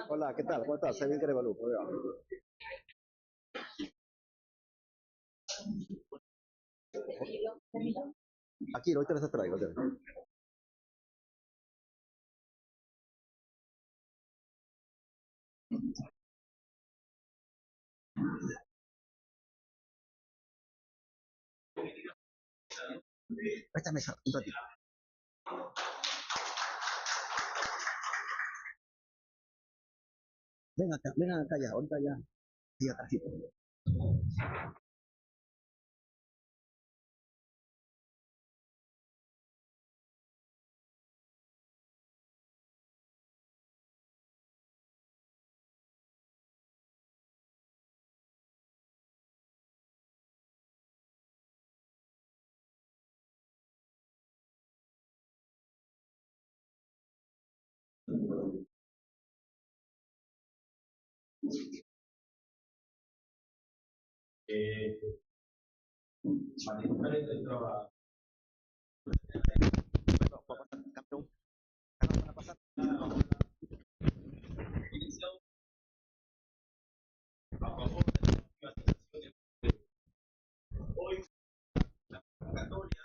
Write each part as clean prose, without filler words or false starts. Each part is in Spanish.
Hola, ¿qué tal? ¿Cómo estás? Soy Víctor Evalú. Aquí, ahorita les traigo. Préstame eso, un ratito. Ven acá ya, ahorita ya. Sí, atrásito. Manejar el trabajo. Campeón. A favor de la privatización de hoy la convocatoria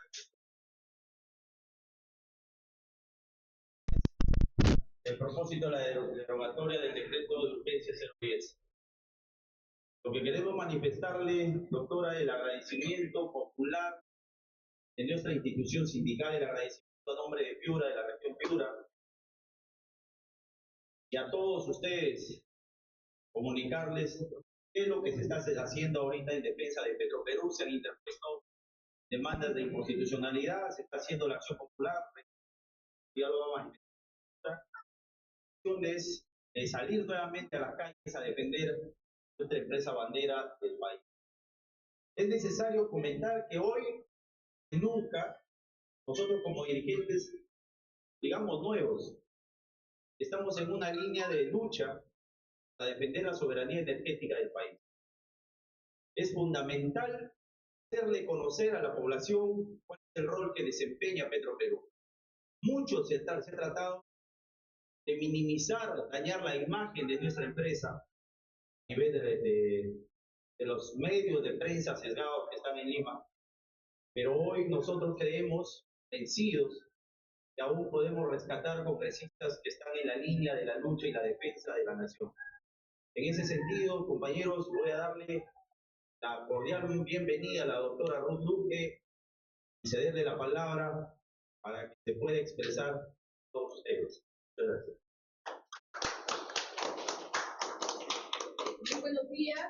el propósito de la derogatoria del decreto de urgencia 010. Lo que queremos manifestarle, doctora, el agradecimiento popular de nuestra institución sindical, el agradecimiento a nombre de Piura, de la región Piura, y a todos ustedes, comunicarles qué es lo que se está haciendo ahorita en defensa de Petroperú. Se han interpuesto demandas de inconstitucionalidad, se está haciendo la acción popular, ya lo va a manifestar. Es salir nuevamente a las calles a defender nuestra empresa bandera del país. Es necesario comentar que hoy, nunca, nosotros como dirigentes, digamos nuevos, estamos en una línea de lucha para defender la soberanía energética del país. Es fundamental hacerle conocer a la población cuál es el rol que desempeña Petroperú. Mucho se ha tratado de minimizar, dañar la imagen de nuestra empresa a nivel de los medios de prensa sesgados que están en Lima. Pero hoy nosotros creemos vencidos que aún podemos rescatar congresistas que están en la línea de la lucha y la defensa de la nación. En ese sentido, compañeros, voy a darle la cordial bienvenida a la doctora Ruth Luque y cederle la palabra para que se pueda expresar a todos ustedes. Muchas gracias. Muy buenos días.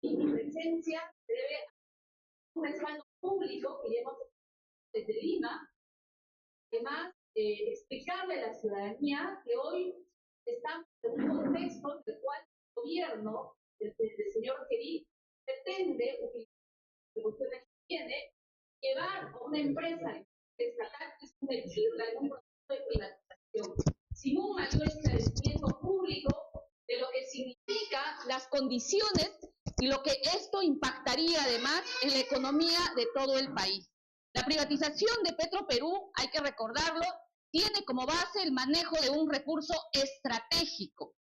Mi presencia se debe a un respaldo público que llevamos desde Lima. Además, explicarle a la ciudadanía que hoy estamos en un contexto en el cual el gobierno del señor Gerí pretende utilizar las cuestiones que tiene, llevar a una empresa estatal y sumergirla en un proceso de privatización, sin un mayor esclarecimiento público de lo que significa las condiciones y lo que esto impactaría además en la economía de todo el país. La privatización de Petroperú, hay que recordarlo, tiene como base el manejo de un recurso estratégico,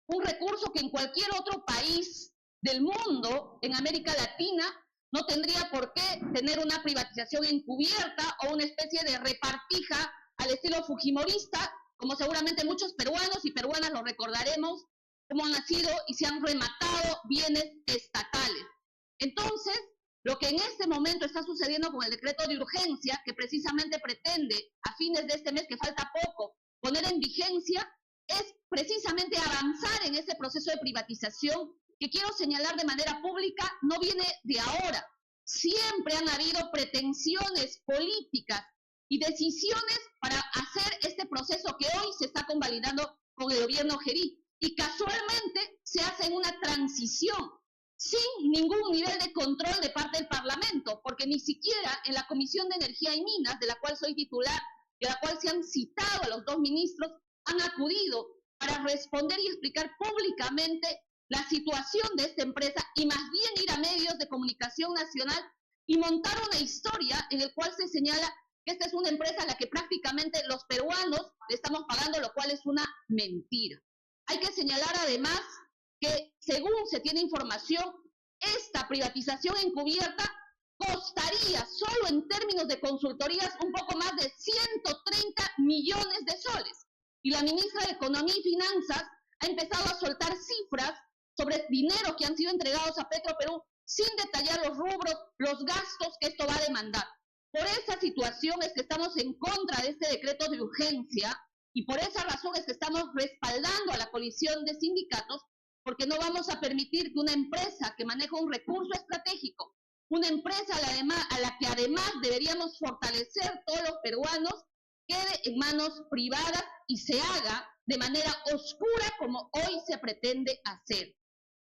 un recurso que en cualquier otro país del mundo, en América Latina, no tendría por qué tener una privatización encubierta o una especie de repartija al estilo fujimorista, como seguramente muchos peruanos y peruanas lo recordaremos, cómo han nacido y se han rematado bienes estatales. Entonces, lo que en este momento está sucediendo con el decreto de urgencia, que precisamente pretende a fines de este mes, que falta poco, poner en vigencia, es precisamente avanzar en ese proceso de privatización que quiero señalar de manera pública, no viene de ahora. Siempre han habido pretensiones políticas y decisiones para hacer este proceso que hoy se está convalidando con el gobierno Gerí. Y casualmente se hace en una transición sin ningún nivel de control de parte del Parlamento, porque ni siquiera en la Comisión de Energía y Minas, de la cual soy titular y a la cual se han citado a los dos ministros, han acudido para responder y explicar públicamente la situación de esta empresa y más bien ir a medios de comunicación nacional y montar una historia en la cual se señala que esta es una empresa a la que prácticamente los peruanos le estamos pagando, lo cual es una mentira. Hay que señalar además que, según se tiene información, esta privatización encubierta costaría solo en términos de consultorías un poco más de 130 millones de soles. Y la ministra de Economía y Finanzas ha empezado a soltar cifras sobre dinero que han sido entregados a Petroperú sin detallar los rubros, los gastos que esto va a demandar. Por esa situación es que estamos en contra de este decreto de urgencia y por esa razón es que estamos respaldando a la coalición de sindicatos, porque no vamos a permitir que una empresa que maneja un recurso estratégico, una empresa a la que además deberíamos fortalecer todos los peruanos, quede en manos privadas y se haga de manera oscura como hoy se pretende hacer.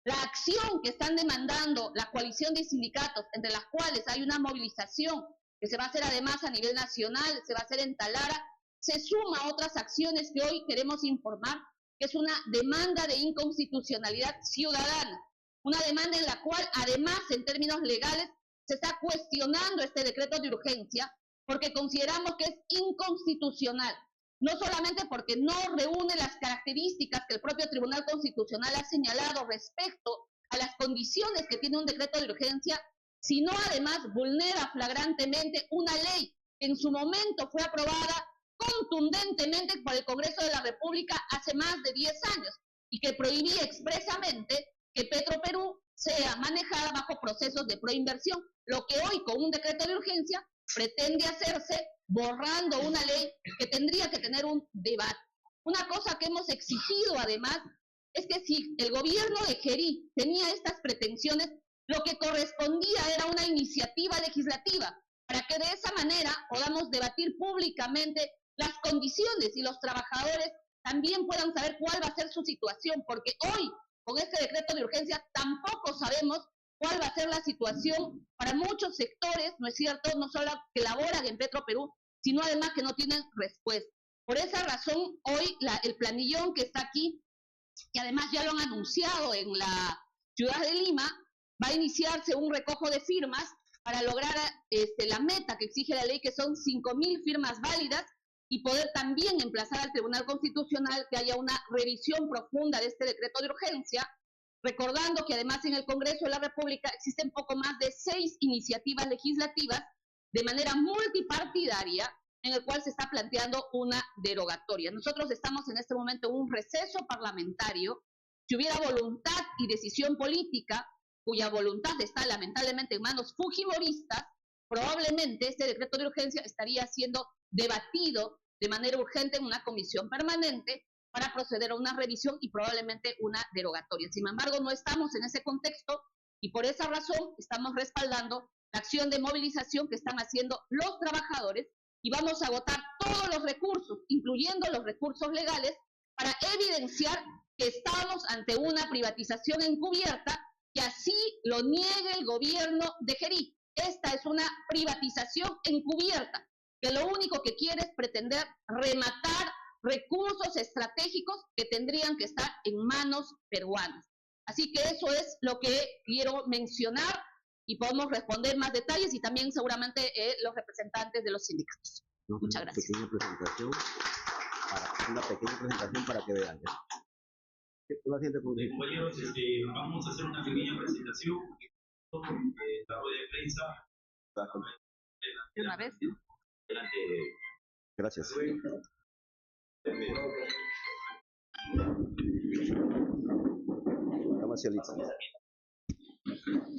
La acción que están demandando la coalición de sindicatos, entre las cuales hay una movilización que se va a hacer además a nivel nacional, se va a hacer en Talara, se suma a otras acciones que hoy queremos informar, que es una demanda de inconstitucionalidad ciudadana, una demanda en la cual además en términos legales se está cuestionando este decreto de urgencia porque consideramos que es inconstitucional, no solamente porque no reúne las características que el propio Tribunal Constitucional ha señalado respecto a las condiciones que tiene un decreto de urgencia, sino además vulnera flagrantemente una ley que en su momento fue aprobada contundentemente por el Congreso de la República hace más de 10 años y que prohibía expresamente que Petroperú sea manejada bajo procesos de proinversión, lo que hoy con un decreto de urgencia pretende hacerse borrando una ley que tendría que tener un debate. Una cosa que hemos exigido además es que si el gobierno de Gerí tenía estas pretensiones, lo que correspondía era una iniciativa legislativa para que de esa manera podamos debatir públicamente las condiciones y los trabajadores también puedan saber cuál va a ser su situación, porque hoy con este decreto de urgencia tampoco sabemos cuál va a ser la situación para muchos sectores, ¿no es cierto?, no solo que laboran en Petroperú, sino además que no tienen respuesta. Por esa razón, hoy el planillón que está aquí, y además ya lo han anunciado en la ciudad de Lima, va a iniciarse un recojo de firmas para lograr la meta que exige la ley, que son 5.000 firmas válidas, y poder también emplazar al Tribunal Constitucional que haya una revisión profunda de este decreto de urgencia, recordando que además en el Congreso de la República existen poco más de 6 iniciativas legislativas de manera multipartidaria en el cual se está planteando una derogatoria. Nosotros estamos en este momento en un receso parlamentario. Si hubiera voluntad y decisión política, cuya voluntad está lamentablemente en manos fujimoristas, probablemente este decreto de urgencia estaría siendo debatido de manera urgente en una comisión permanente para proceder a una revisión y probablemente una derogatoria. Sin embargo, no estamos en ese contexto y por esa razón estamos respaldando la acción de movilización que están haciendo los trabajadores y vamos a agotar todos los recursos, incluyendo los recursos legales, para evidenciar que estamos ante una privatización encubierta que así lo niegue el gobierno de Gerí. Esta es una privatización encubierta, que lo único que quiere es pretender rematar recursos estratégicos que tendrían que estar en manos peruanas. Así que eso es lo que quiero mencionar y podemos responder más detalles y también seguramente los representantes de los sindicatos. Muchas gracias. Una pequeña presentación para que vean. Compañeros, vamos a hacer una pequeña presentación. La rueda de prensa. ¿De una vez? Adelante. Gracias.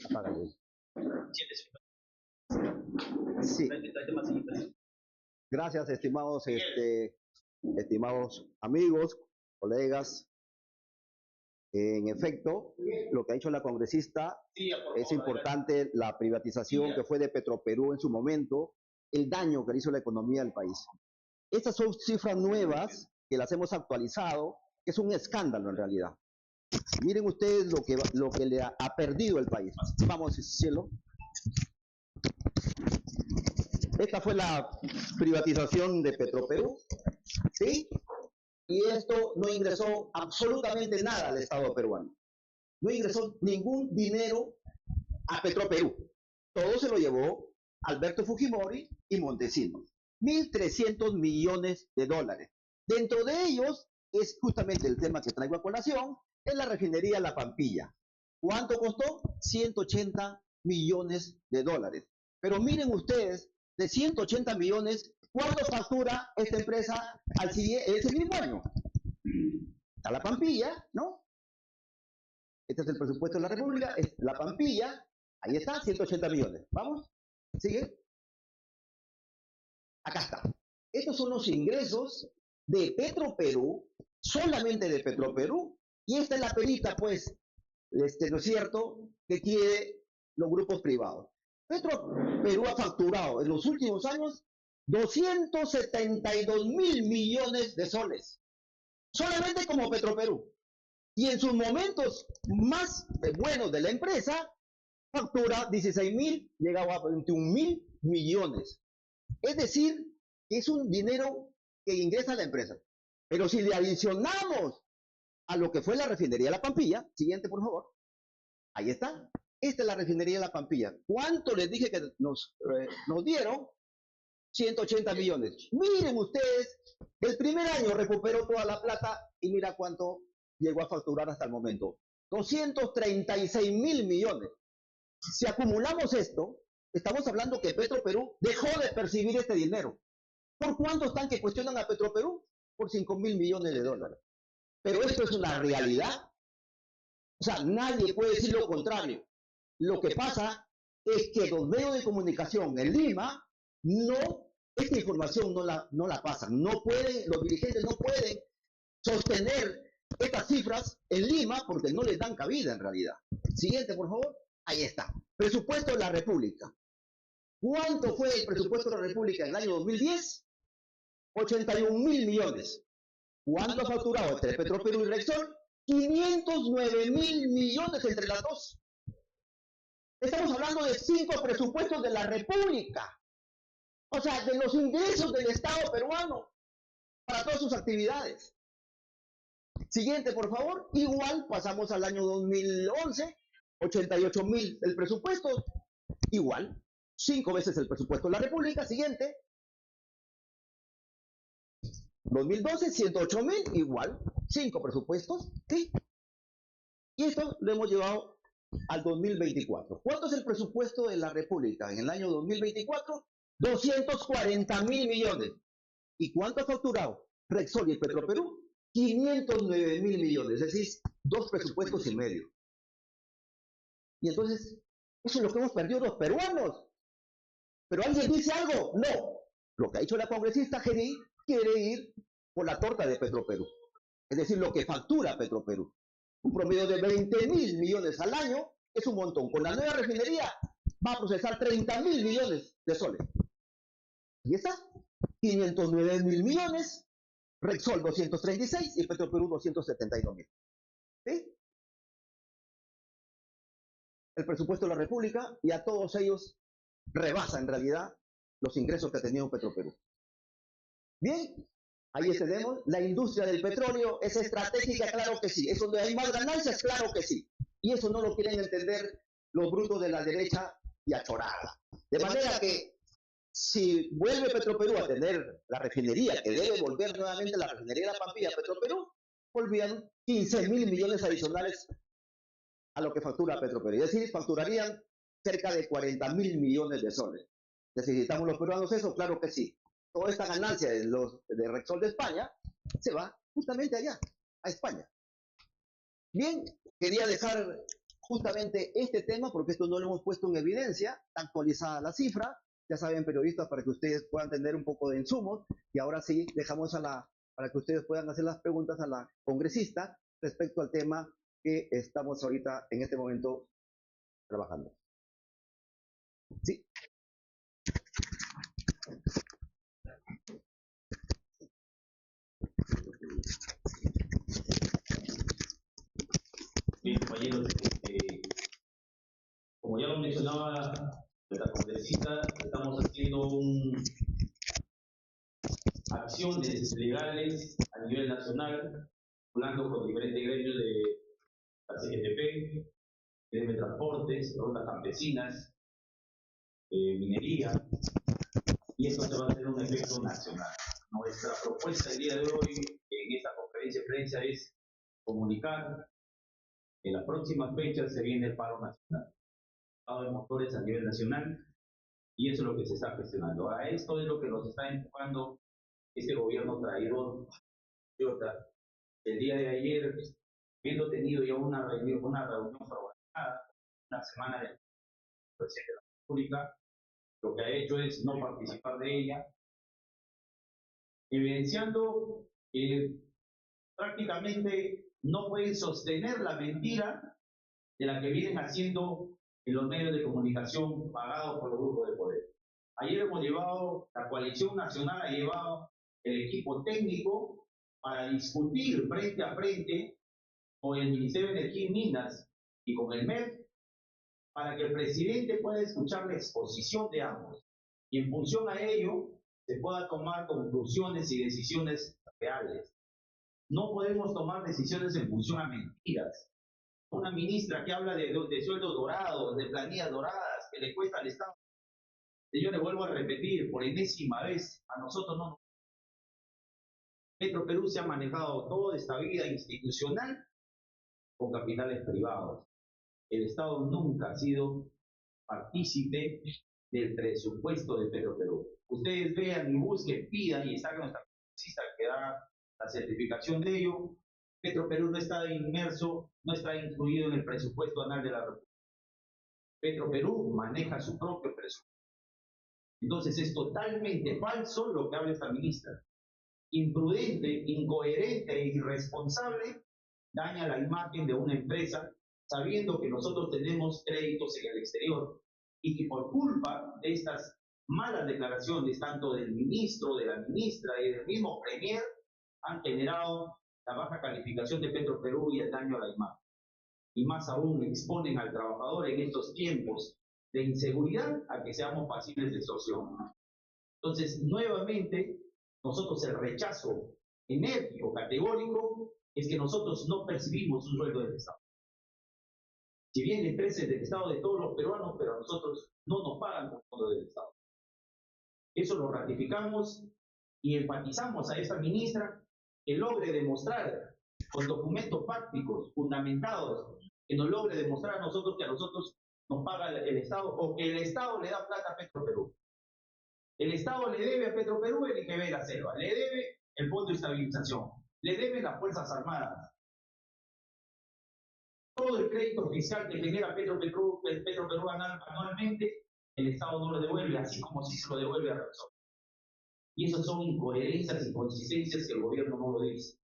Apágale. Sí. Gracias, estimados, estimados amigos, colegas. En efecto, lo que ha dicho la congresista es importante, la privatización que fue de Petroperú en su momento, el daño que le hizo a la economía del país. Estas son cifras nuevas que las hemos actualizado, que es un escándalo en realidad. Miren ustedes lo que le ha perdido el país. Vamos, cielo. esta fue la privatización de Petroperú, ¿sí? Y esto no ingresó absolutamente nada al Estado peruano. No ingresó ningún dinero a Petroperú. Todo se lo llevó Alberto Fujimori y Montesinos. 1.300 millones de dólares. Dentro de ellos es justamente el tema que traigo a colación, es la refinería La Pampilla. ¿Cuánto costó? 180 millones de dólares. Pero miren ustedes, de 180 millones, ¿cuánto factura esta empresa ese mismo año? A La Pampilla, ¿no? Este es el presupuesto de la República, es La Pampilla, ahí está, 180 millones. ¿Vamos? ¿Sigue? Acá está. Estos son los ingresos de Petroperú, solamente de Petroperú, y esta es la perita, pues, ¿no es cierto?, que quiere los grupos privados. Petroperú ha facturado en los últimos años 272.000 millones de soles, solamente como Petroperú. Y en sus momentos más buenos de la empresa, factura 16.000, llegaba a 21.000 millones. Es decir, que es un dinero que ingresa a la empresa. Pero si le adicionamos a lo que fue la refinería La Pampilla, siguiente por favor, ahí está, esta es la refinería La Pampilla. ¿Cuánto les dije que nos dieron? 180 millones. Miren ustedes, el primer año recuperó toda la plata y mira cuánto llegó a facturar hasta el momento. 236.000 millones. Si acumulamos esto, estamos hablando que Petroperú dejó de percibir este dinero. ¿Por cuánto están que cuestionan a Petroperú? Por 5.000 millones de dólares. Pero esto es una realidad. O sea, nadie puede decir lo contrario. Lo que pasa es que los medios de comunicación en Lima esta información no la pasan. No pueden, los dirigentes no pueden sostener estas cifras en Lima porque no les dan cabida en realidad. Siguiente, por favor. Ahí está. Presupuesto de la República. ¿Cuánto fue el presupuesto de la República en el año 2010? 81.000 millones. ¿Cuánto ha facturado entre Petroperú y Repsol? 509.000 millones entre las dos. Estamos hablando de 5 presupuestos de la República. O sea, de los ingresos del Estado peruano para todas sus actividades. Siguiente, por favor. Igual pasamos al año 2011, 88.000 el presupuesto. Igual, 5 veces el presupuesto de la República. Siguiente. 2012, 108.000, igual, 5 presupuestos, ¿sí? Y esto lo hemos llevado al 2024. ¿Cuánto es el presupuesto de la República en el año 2024? 240.000 millones. ¿Y cuánto ha facturado Repsol y Petroperú? 509.000 millones, es decir, 2 presupuestos y medio. Y entonces, eso es lo que hemos perdido los peruanos. ¿Pero alguien dice algo? No. Lo que ha dicho la congresista Geri quiere ir por la torta de Petroperú. Es decir, lo que factura Petroperú. Un promedio de 20.000 millones al año es un montón. Con la nueva refinería va a procesar 30.000 millones de soles. Y está, 509.000 millones, Repsol 236 y Petroperú 272.000. ¿Sí? El presupuesto de la República, y a todos ellos rebasa en realidad los ingresos que ha tenido Petroperú. Bien, ahí tenemos. La industria del petróleo es estratégica, claro que sí. ¿Es donde hay más ganancias? Claro que sí. Y eso no lo quieren entender los brutos de la derecha y achorada. De manera que si vuelve Petroperú a tener la refinería, que debe volver nuevamente la refinería de La Pampilla a Petroperú, volvían 15.000 millones adicionales a lo que factura Petroperú. Es decir, facturarían cerca de 40.000 millones de soles. ¿Necesitamos los peruanos eso? Claro que sí. Toda esta ganancia de Repsol de España se va justamente allá, a España. Bien, quería dejar justamente este tema porque esto no lo hemos puesto en evidencia, está actualizada la cifra, ya saben periodistas, para que ustedes puedan tener un poco de insumos, y ahora sí dejamos para que ustedes puedan hacer las preguntas a la congresista respecto al tema que estamos ahorita en este momento trabajando. Sí. Bien, compañeros, como ya lo mencionaba la congresista, estamos haciendo un acciones legales a nivel nacional, hablando con diferentes gremios de la CGTP, de transportes, rondas campesinas, minería, y esto se va a hacer un efecto nacional. Nuestra propuesta el día de hoy en esta conferencia de prensa es comunicar que en las próximas fechas se viene el paro nacional, paro de motores a nivel nacional, y eso es lo que se está gestionando. A esto es lo que nos está empujando este gobierno traidor. El día de ayer, habiendo tenido ya una reunión programada, una semana del presidente de la República, lo que ha hecho es no participar de ella, evidenciando que prácticamente no pueden sostener la mentira de la que vienen haciendo en los medios de comunicación pagados por los grupos de poder. Ayer hemos llevado, la coalición nacional ha llevado el equipo técnico para discutir frente a frente con el Ministerio de Energía y Minas y con el MEF, para que el presidente pueda escuchar la exposición de ambos y en función a ello se pueda tomar conclusiones y decisiones reales. No podemos tomar decisiones en función a mentiras. Una ministra que habla de sueldos dorados, de planillas doradas, que le cuesta al Estado. Señores, vuelvo a repetir por enésima vez, a nosotros no. Petroperú se ha manejado toda esta vida institucional con capitales privados. El Estado nunca ha sido partícipe del presupuesto de Petroperú. Ustedes vean y busquen, pidan y saquen nuestra congresista que da la certificación de ello. Petroperú no está inmerso, no está incluido en el presupuesto anual de la República. Petroperú maneja su propio presupuesto. Entonces es totalmente falso lo que habla esta ministra. Imprudente, incoherente e irresponsable, daña la imagen de una empresa sabiendo que nosotros tenemos créditos en el exterior y que por culpa de estas malas declaraciones, tanto del ministro, de la ministra y del mismo premier, han generado la baja calificación de Petroperú y el daño a la imagen. Y más aún exponen al trabajador en estos tiempos de inseguridad a que seamos pasibles de extorsión. Entonces, nuevamente, nosotros el rechazo enérgico, categórico, es que nosotros no percibimos un sueldo del Estado. Si bien la empresa es del Estado de todos los peruanos, pero a nosotros no nos pagan con fondo del Estado. Eso lo ratificamos y enfatizamos a esta ministra que logre demostrar con documentos fácticos, fundamentados, que nos logre demostrar a nosotros que a nosotros nos paga el Estado o que el Estado le da plata a Petroperú. El Estado le debe a Petroperú el IGB de la Selva, le debe el Fondo de Estabilización, le debe las Fuerzas Armadas. Todo el crédito fiscal que genera Petroperú anualmente, el Estado no lo devuelve, así como si se lo devuelve a Repsol. Y esas son incoherencias y inconsistencias que el gobierno no lo dice.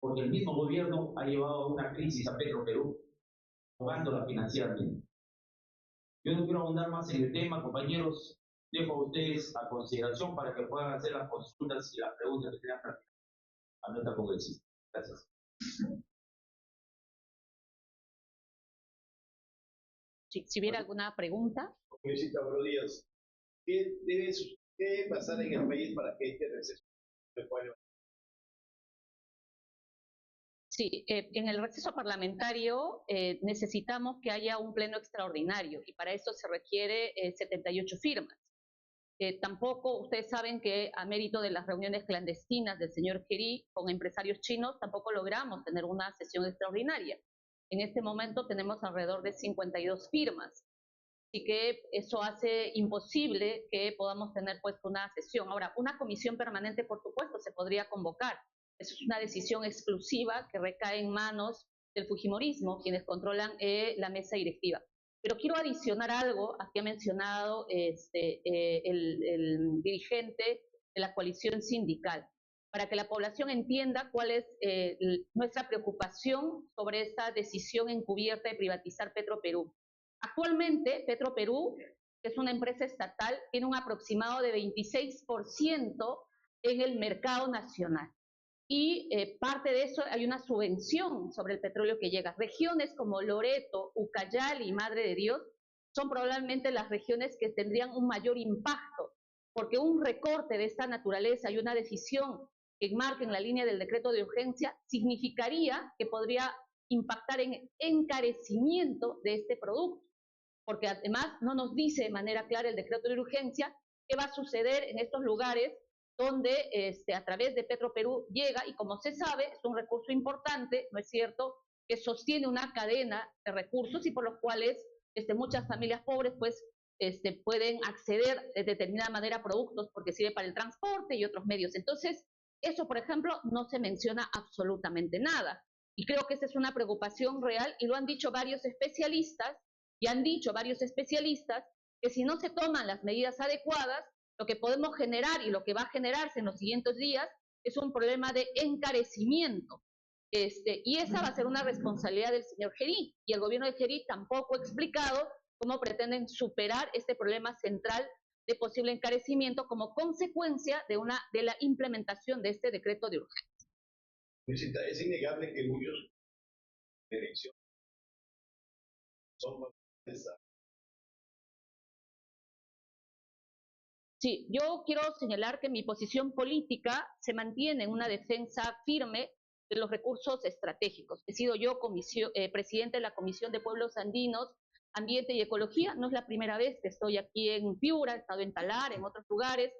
Porque el mismo gobierno ha llevado a una crisis a Petroperú, ahogándola financieramente. Yo no quiero ahondar más en el tema, compañeros. Dejo a ustedes a consideración para que puedan hacer las consultas y las preguntas que tengan a nuestra congresista. Gracias. Si hubiera alguna pregunta. Congresista, buenos días. ¿Qué debe pasar en el país para que este receso se pueda? Sí, en el receso parlamentario necesitamos que haya un pleno extraordinario y para eso se requiere 78 firmas. Tampoco, ustedes saben que a mérito de las reuniones clandestinas del señor Kerí con empresarios chinos, tampoco logramos tener una sesión extraordinaria. En este momento tenemos alrededor de 52 firmas. Así que eso hace imposible que podamos tener pues una sesión. Ahora, una comisión permanente, por supuesto, se podría convocar. Eso es una decisión exclusiva que recae en manos del fujimorismo, quienes controlan la mesa directiva. Pero quiero adicionar algo a que ha mencionado el dirigente de la coalición sindical, para que la población entienda cuál es nuestra preocupación sobre esta decisión encubierta de privatizar Petroperú. Actualmente, Petroperú, que es una empresa estatal, tiene un aproximado de 26% en el mercado nacional. Y parte de eso hay una subvención sobre el petróleo que llega. Regiones como Loreto, Ucayali y Madre de Dios son probablemente las regiones que tendrían un mayor impacto porque un recorte de esta naturaleza y una decisión que enmarque en la línea del decreto de urgencia significaría que podría impactar en encarecimiento de este producto, porque además no nos dice de manera clara el decreto de urgencia qué va a suceder en estos lugares donde a través de Petroperú llega, y como se sabe, es un recurso importante, ¿no es cierto?, que sostiene una cadena de recursos y por los cuales muchas familias pobres pues pueden acceder de determinada manera a productos porque sirve para el transporte y otros medios. Entonces, eso, por ejemplo, no se menciona absolutamente nada. Y creo que esa es una preocupación real y lo han dicho varios especialistas, que si no se toman las medidas adecuadas, lo que podemos generar y lo que va a generarse en los siguientes días es un problema de encarecimiento. Y esa va a ser una responsabilidad del señor Gerí, y el gobierno de Gerí tampoco ha explicado cómo pretenden superar este problema central de posible encarecimiento como consecuencia de la implementación de este decreto de urgencia. Es innegable que muchos elecciones son más. Sí, yo quiero señalar que mi posición política se mantiene en una defensa firme de los recursos estratégicos. He sido yo presidente de la Comisión de Pueblos Andinos, Ambiente y Ecología. No es la primera vez que estoy aquí en Piura, he estado en Talar, en otros lugares,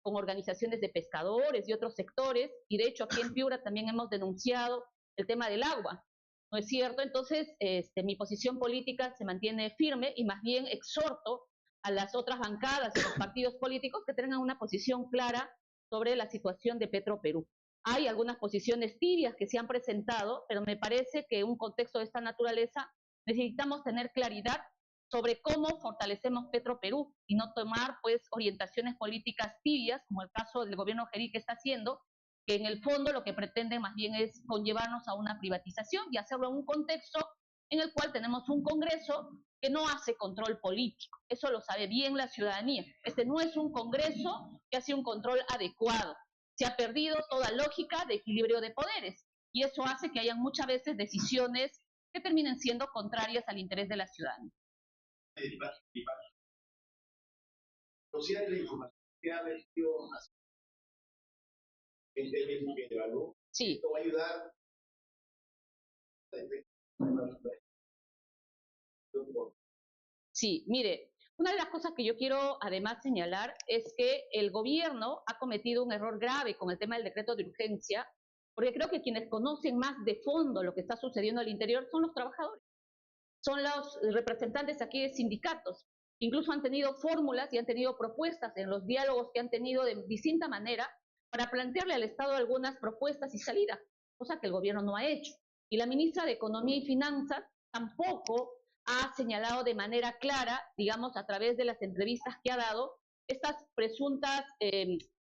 con organizaciones de pescadores y otros sectores, y de hecho aquí en Piura también hemos denunciado el tema del agua, ¿no es cierto? Entonces, mi posición política se mantiene firme y más bien exhorto a las otras bancadas y los partidos políticos que tengan una posición clara sobre la situación de Petroperú. Hay algunas posiciones tibias que se han presentado, pero me parece que en un contexto de esta naturaleza necesitamos tener claridad sobre cómo fortalecemos Petroperú y no tomar pues orientaciones políticas tibias, como el caso del gobierno Gerí que está haciendo, que en el fondo lo que pretende más bien es conllevarnos a una privatización y hacerlo en un contexto en el cual tenemos un Congreso que no hace control político. Eso lo sabe bien la ciudadanía. Este no es un Congreso que hace un control adecuado. Se ha perdido toda lógica de equilibrio de poderes y eso hace que hayan muchas veces decisiones que terminen siendo contrarias al interés de la ciudadanía. Social la información que ha vertido en términos que evaluó. Sí. Esto va a ayudar. Sí, mire, una de las cosas que yo quiero además señalar es que el gobierno ha cometido un error grave con el tema del decreto de urgencia, porque creo que quienes conocen más de fondo lo que está sucediendo al interior son los trabajadores, son los representantes aquí de sindicatos. Incluso han tenido fórmulas y han tenido propuestas en los diálogos que han tenido de distinta manera para plantearle al Estado algunas propuestas y salidas, cosa que el gobierno no ha hecho. Y la ministra de Economía y Finanzas tampoco ha señalado de manera clara, digamos, a través de las entrevistas que ha dado, estas presuntas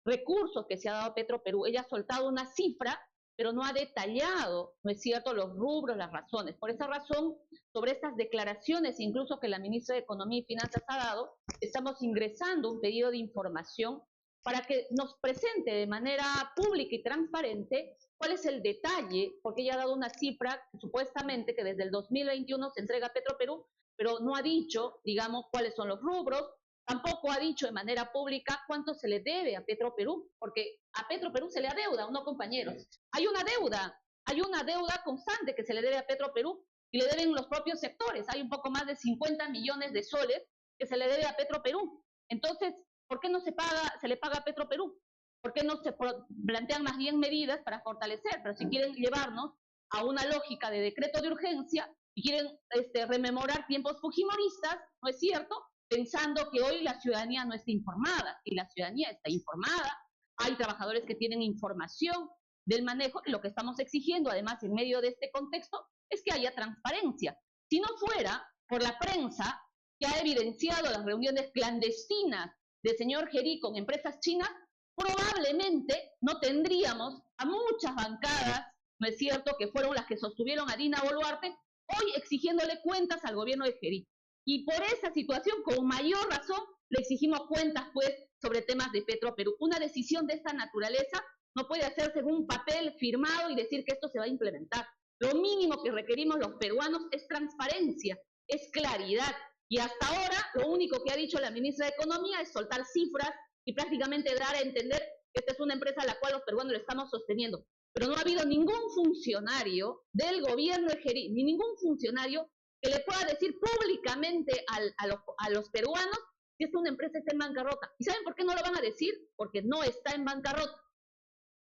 recursos que se ha dado a Petroperú. Ella ha soltado una cifra, pero no ha detallado, ¿no es cierto?, los rubros, las razones. Por esa razón, sobre estas declaraciones, incluso que la ministra de Economía y Finanzas ha dado, estamos ingresando un pedido de información para que nos presente de manera pública y transparente cuál es el detalle, porque ella ha dado una cifra supuestamente que desde el 2021 se entrega a Petroperú, pero no ha dicho, digamos, cuáles son los rubros, tampoco ha dicho de manera pública cuánto se le debe a Petroperú, porque a Petroperú se le adeuda, ¿no, compañeros? Hay una deuda constante que se le debe a Petroperú y le deben los propios sectores. Hay un poco más de 50 millones de soles que se le debe a Petroperú. Entonces, ¿por qué no se le paga a Petroperú? ¿Por qué no se plantean más bien medidas para fortalecer? Pero si quieren llevarnos a una lógica de decreto de urgencia y quieren rememorar tiempos fujimoristas, ¿no es cierto?, pensando que hoy la ciudadanía no está informada, y la ciudadanía está informada, hay trabajadores que tienen información del manejo, y lo que estamos exigiendo, además, en medio de este contexto, es que haya transparencia. Si no fuera por la prensa que ha evidenciado las reuniones clandestinas del señor Gerí con empresas chinas, probablemente no tendríamos a muchas bancadas, ¿no es cierto?, que fueron las que sostuvieron a Dina Boluarte, hoy exigiéndole cuentas al gobierno de Gerí. Y por esa situación, con mayor razón, le exigimos cuentas, pues, sobre temas de Petroperú. Una decisión de esta naturaleza no puede hacerse en un papel firmado y decir que esto se va a implementar. Lo mínimo que requerimos los peruanos es transparencia, es claridad. Y hasta ahora, lo único que ha dicho la ministra de Economía es soltar cifras y prácticamente dar a entender que esta es una empresa a la cual los peruanos le estamos sosteniendo. Pero no ha habido ningún funcionario del gobierno ejerí, ni ningún funcionario que le pueda decir públicamente a los peruanos que esta una empresa está en bancarrota. ¿Y saben por qué no lo van a decir? Porque no está en bancarrota.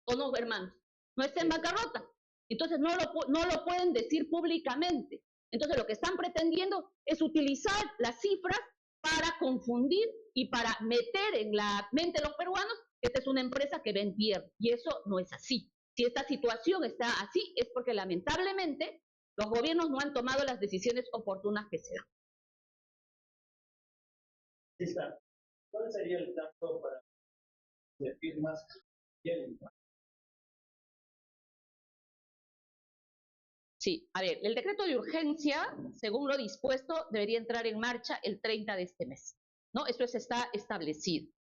¿O no, hermanos? No está en bancarrota. Entonces no lo pueden decir públicamente. Entonces lo que están pretendiendo es utilizar las cifras para confundir y para meter en la mente de los peruanos que esta es una empresa que ven pierde. Y eso no es así. Si esta situación está así, es porque lamentablemente los gobiernos no han tomado las decisiones oportunas que se dan. ¿Cuál sería el plazo para de firmas? Sí, a ver, el decreto de urgencia, según lo dispuesto, debería entrar en marcha el 30 de este mes, ¿no? Eso está establecido.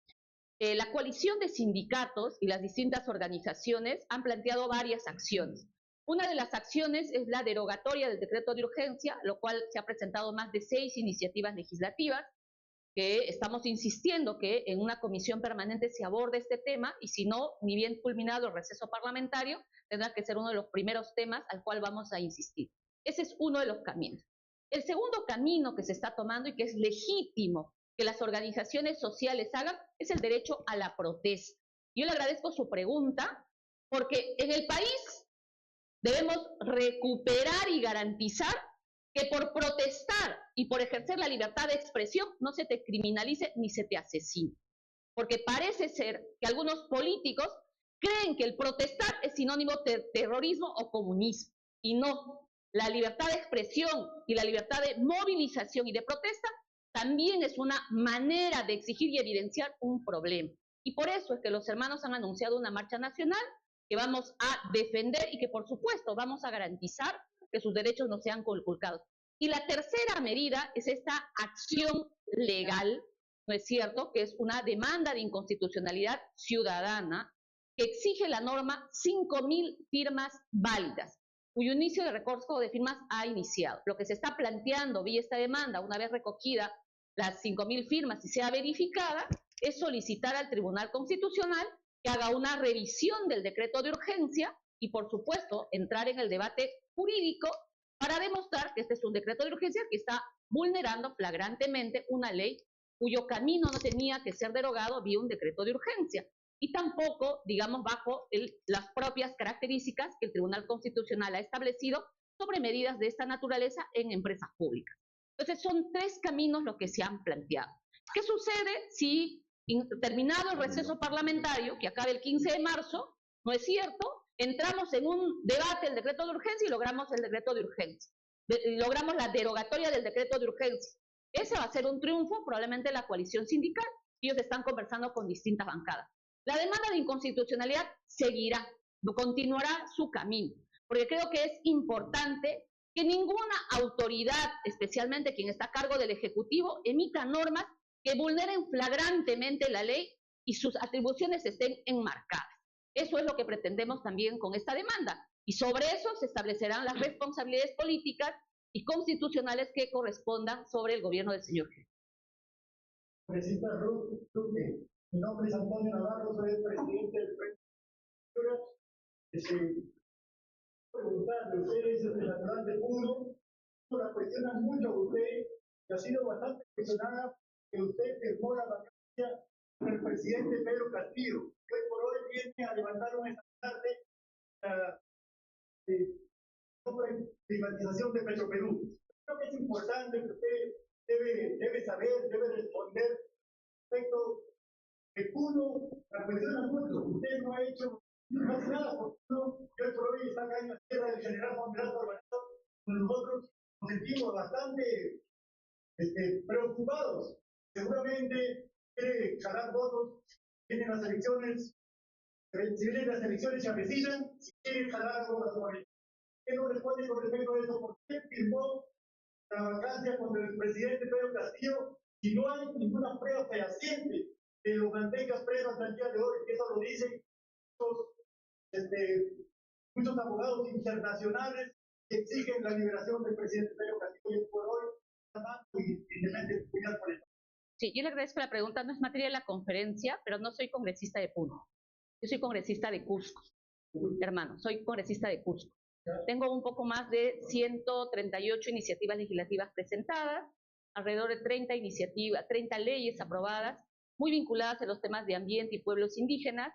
La coalición de sindicatos y las distintas organizaciones han planteado varias acciones. Una de las acciones es la derogatoria del decreto de urgencia, lo cual se ha presentado más de 6 iniciativas legislativas, que estamos insistiendo que en una comisión permanente se aborde este tema, y si no, ni bien culminado el receso parlamentario, tendrá que ser uno de los primeros temas al cual vamos a insistir. Ese es uno de los caminos. El segundo camino que se está tomando y que es legítimo que las organizaciones sociales hagan es el derecho a la protesta. Yo le agradezco su pregunta, porque en el país debemos recuperar y garantizar que por protestar y por ejercer la libertad de expresión no se te criminalice ni se te asesine. Porque parece ser que algunos políticos creen que el protestar es sinónimo de terrorismo o comunismo. Y no, la libertad de expresión y la libertad de movilización y de protesta también es una manera de exigir y evidenciar un problema. Y por eso es que los hermanos han anunciado una marcha nacional que vamos a defender y que por supuesto vamos a garantizar que sus derechos no sean conculcados. Y la tercera medida es esta acción legal, ¿no es cierto?, que es una demanda de inconstitucionalidad ciudadana que exige la norma 5.000 firmas válidas, cuyo inicio de recurso de firmas ha iniciado. Lo que se está planteando vía esta demanda, una vez recogida las 5.000 firmas y sea verificada, es solicitar al Tribunal Constitucional que haga una revisión del decreto de urgencia y, por supuesto, entrar en el debate jurídico para demostrar que este es un decreto de urgencia que está vulnerando flagrantemente una ley cuyo camino no tenía que ser derogado vía un decreto de urgencia, y tampoco, digamos, bajo las propias características que el Tribunal Constitucional ha establecido sobre medidas de esta naturaleza en empresas públicas. Entonces, son 3 caminos los que se han planteado. ¿Qué sucede si, terminado el receso parlamentario, que acaba el 15 de marzo, no es cierto, entramos en un debate del decreto de urgencia y logramos el decreto de urgencia, logramos la derogatoria del decreto de urgencia? Ese va a ser un triunfo, probablemente de la coalición sindical. Ellos están conversando con distintas bancadas. La demanda de inconstitucionalidad seguirá, continuará su camino, porque creo que es importante que ninguna autoridad, especialmente quien está a cargo del Ejecutivo, emita normas que vulneren flagrantemente la ley y sus atribuciones estén enmarcadas. Eso es lo que pretendemos también con esta demanda, y sobre eso se establecerán las responsabilidades políticas y constitucionales que correspondan sobre el gobierno del señor G. Presidenta Luque, mi nombre es Antonio Navarro, soy el presidente del Frente. Preguntarle, usted es el natural de Puno, la cuestionan mucho a usted, que ha sido bastante cuestionada, que usted firmó la vacancia con el presidente Pedro Castillo, que hoy por hoy viene a levantar un estandarte sobre privatización de Petroperú. Creo que es importante que usted debe saber, debe responder respecto de Puno, la cuestión es mucho. Usted no ha hecho casi nada por Puno. Yo por hoy está acá en la tierra del general Juan Velasco Alvarado. Nosotros nos sentimos bastante preocupados. Seguramente quiere jalar votos, vienen las elecciones, si vienen las elecciones se avecinan, si quiere jalar votos por él. ¿Qué no responde con respecto a eso? ¿Por qué firmó la vacancia contra el presidente Pedro Castillo si no hay ninguna prueba fehaciente que lo mantenga preso hasta el día de hoy? Eso lo dicen muchos abogados internacionales que exigen la liberación del presidente Pedro Castillo, y por hoy están y simplemente cuidar por eso. Sí, yo le agradezco la pregunta. No es materia de la conferencia, pero no soy congresista de Puno. Yo soy congresista de Cusco, hermano, soy congresista de Cusco. Tengo un poco más de 138 iniciativas legislativas presentadas, alrededor de 30 iniciativas, 30 leyes aprobadas, muy vinculadas a los temas de ambiente y pueblos indígenas.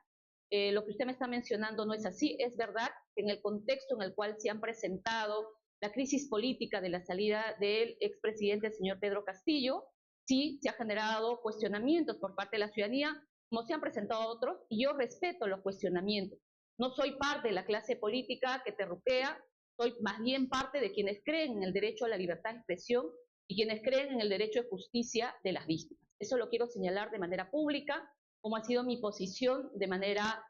Lo que usted me está mencionando no es así. Es verdad que en el contexto en el cual se han presentado la crisis política de la salida del expresidente, el señor Pedro Castillo, sí se ha generado cuestionamientos por parte de la ciudadanía, como se han presentado otros, y yo respeto los cuestionamientos. No soy parte de la clase política que terruquea, soy más bien parte de quienes creen en el derecho a la libertad de expresión y quienes creen en el derecho de justicia de las víctimas. Eso lo quiero señalar de manera pública, como ha sido mi posición de manera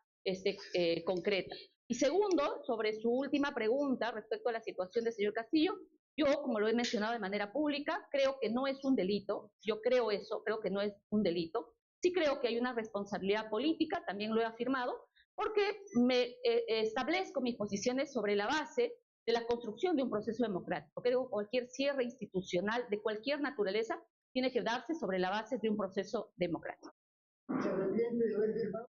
concreta. Y segundo, sobre su última pregunta respecto a la situación del señor Castillo, yo, como lo he mencionado de manera pública, creo que no es un delito. Yo creo eso, creo que no es un delito. Sí creo que hay una responsabilidad política, también lo he afirmado, porque me establezco mis posiciones sobre la base de la construcción de un proceso democrático. Creo que cualquier cierre institucional de cualquier naturaleza tiene que darse sobre la base de un proceso democrático. ¿Se arrepiente de haber firmado?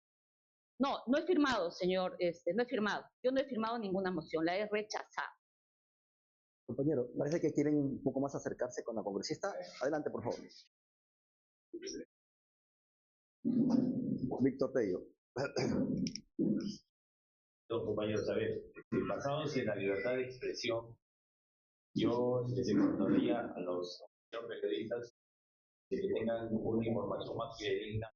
No, no he firmado, señor, no he firmado. Yo no he firmado ninguna moción, la he rechazado. Compañero, parece que quieren un poco más acercarse con la congresista. Adelante, por favor. Víctor Tello. Los compañeros, a ver, basados en la libertad de expresión, yo les exhortaría a los periodistas que tengan una información más fidedigna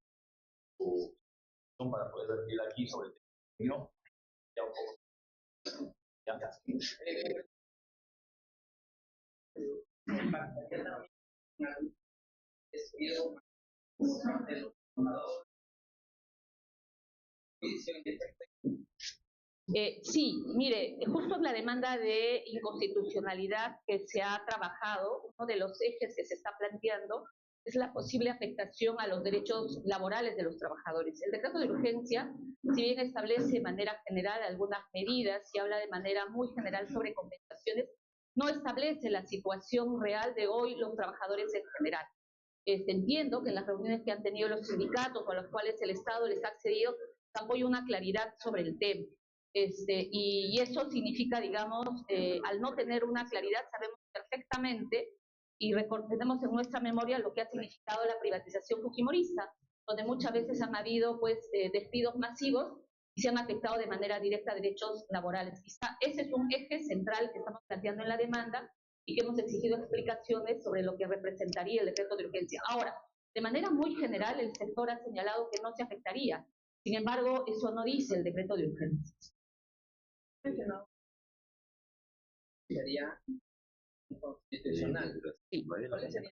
para poder vertir aquí sobre el tema. Ya un poco. Ya. Sí, mire, justo en la demanda de inconstitucionalidad que se ha trabajado, uno de los ejes que se está planteando es la posible afectación a los derechos laborales de los trabajadores. El decreto de urgencia, si bien establece de manera general algunas medidas y habla de manera muy general sobre compensaciones, no establece la situación real de hoy los trabajadores en general. Entiendo que en las reuniones que han tenido los sindicatos o a los cuales el Estado les ha accedido, tampoco hay una claridad sobre el tema. Y eso significa, digamos, al no tener una claridad, sabemos perfectamente y tenemos en nuestra memoria lo que ha significado la privatización fujimorista, donde muchas veces han habido pues, despidos masivos y se han afectado de manera directa derechos laborales. Quizá ese es un eje central que estamos planteando en la demanda y que hemos exigido explicaciones sobre lo que representaría el decreto de urgencia. Ahora, de manera muy general, el sector ha señalado que no se afectaría. Sin embargo, eso no dice el decreto de urgencia. Sería inconstitucional. Sí. ¿Cuál sería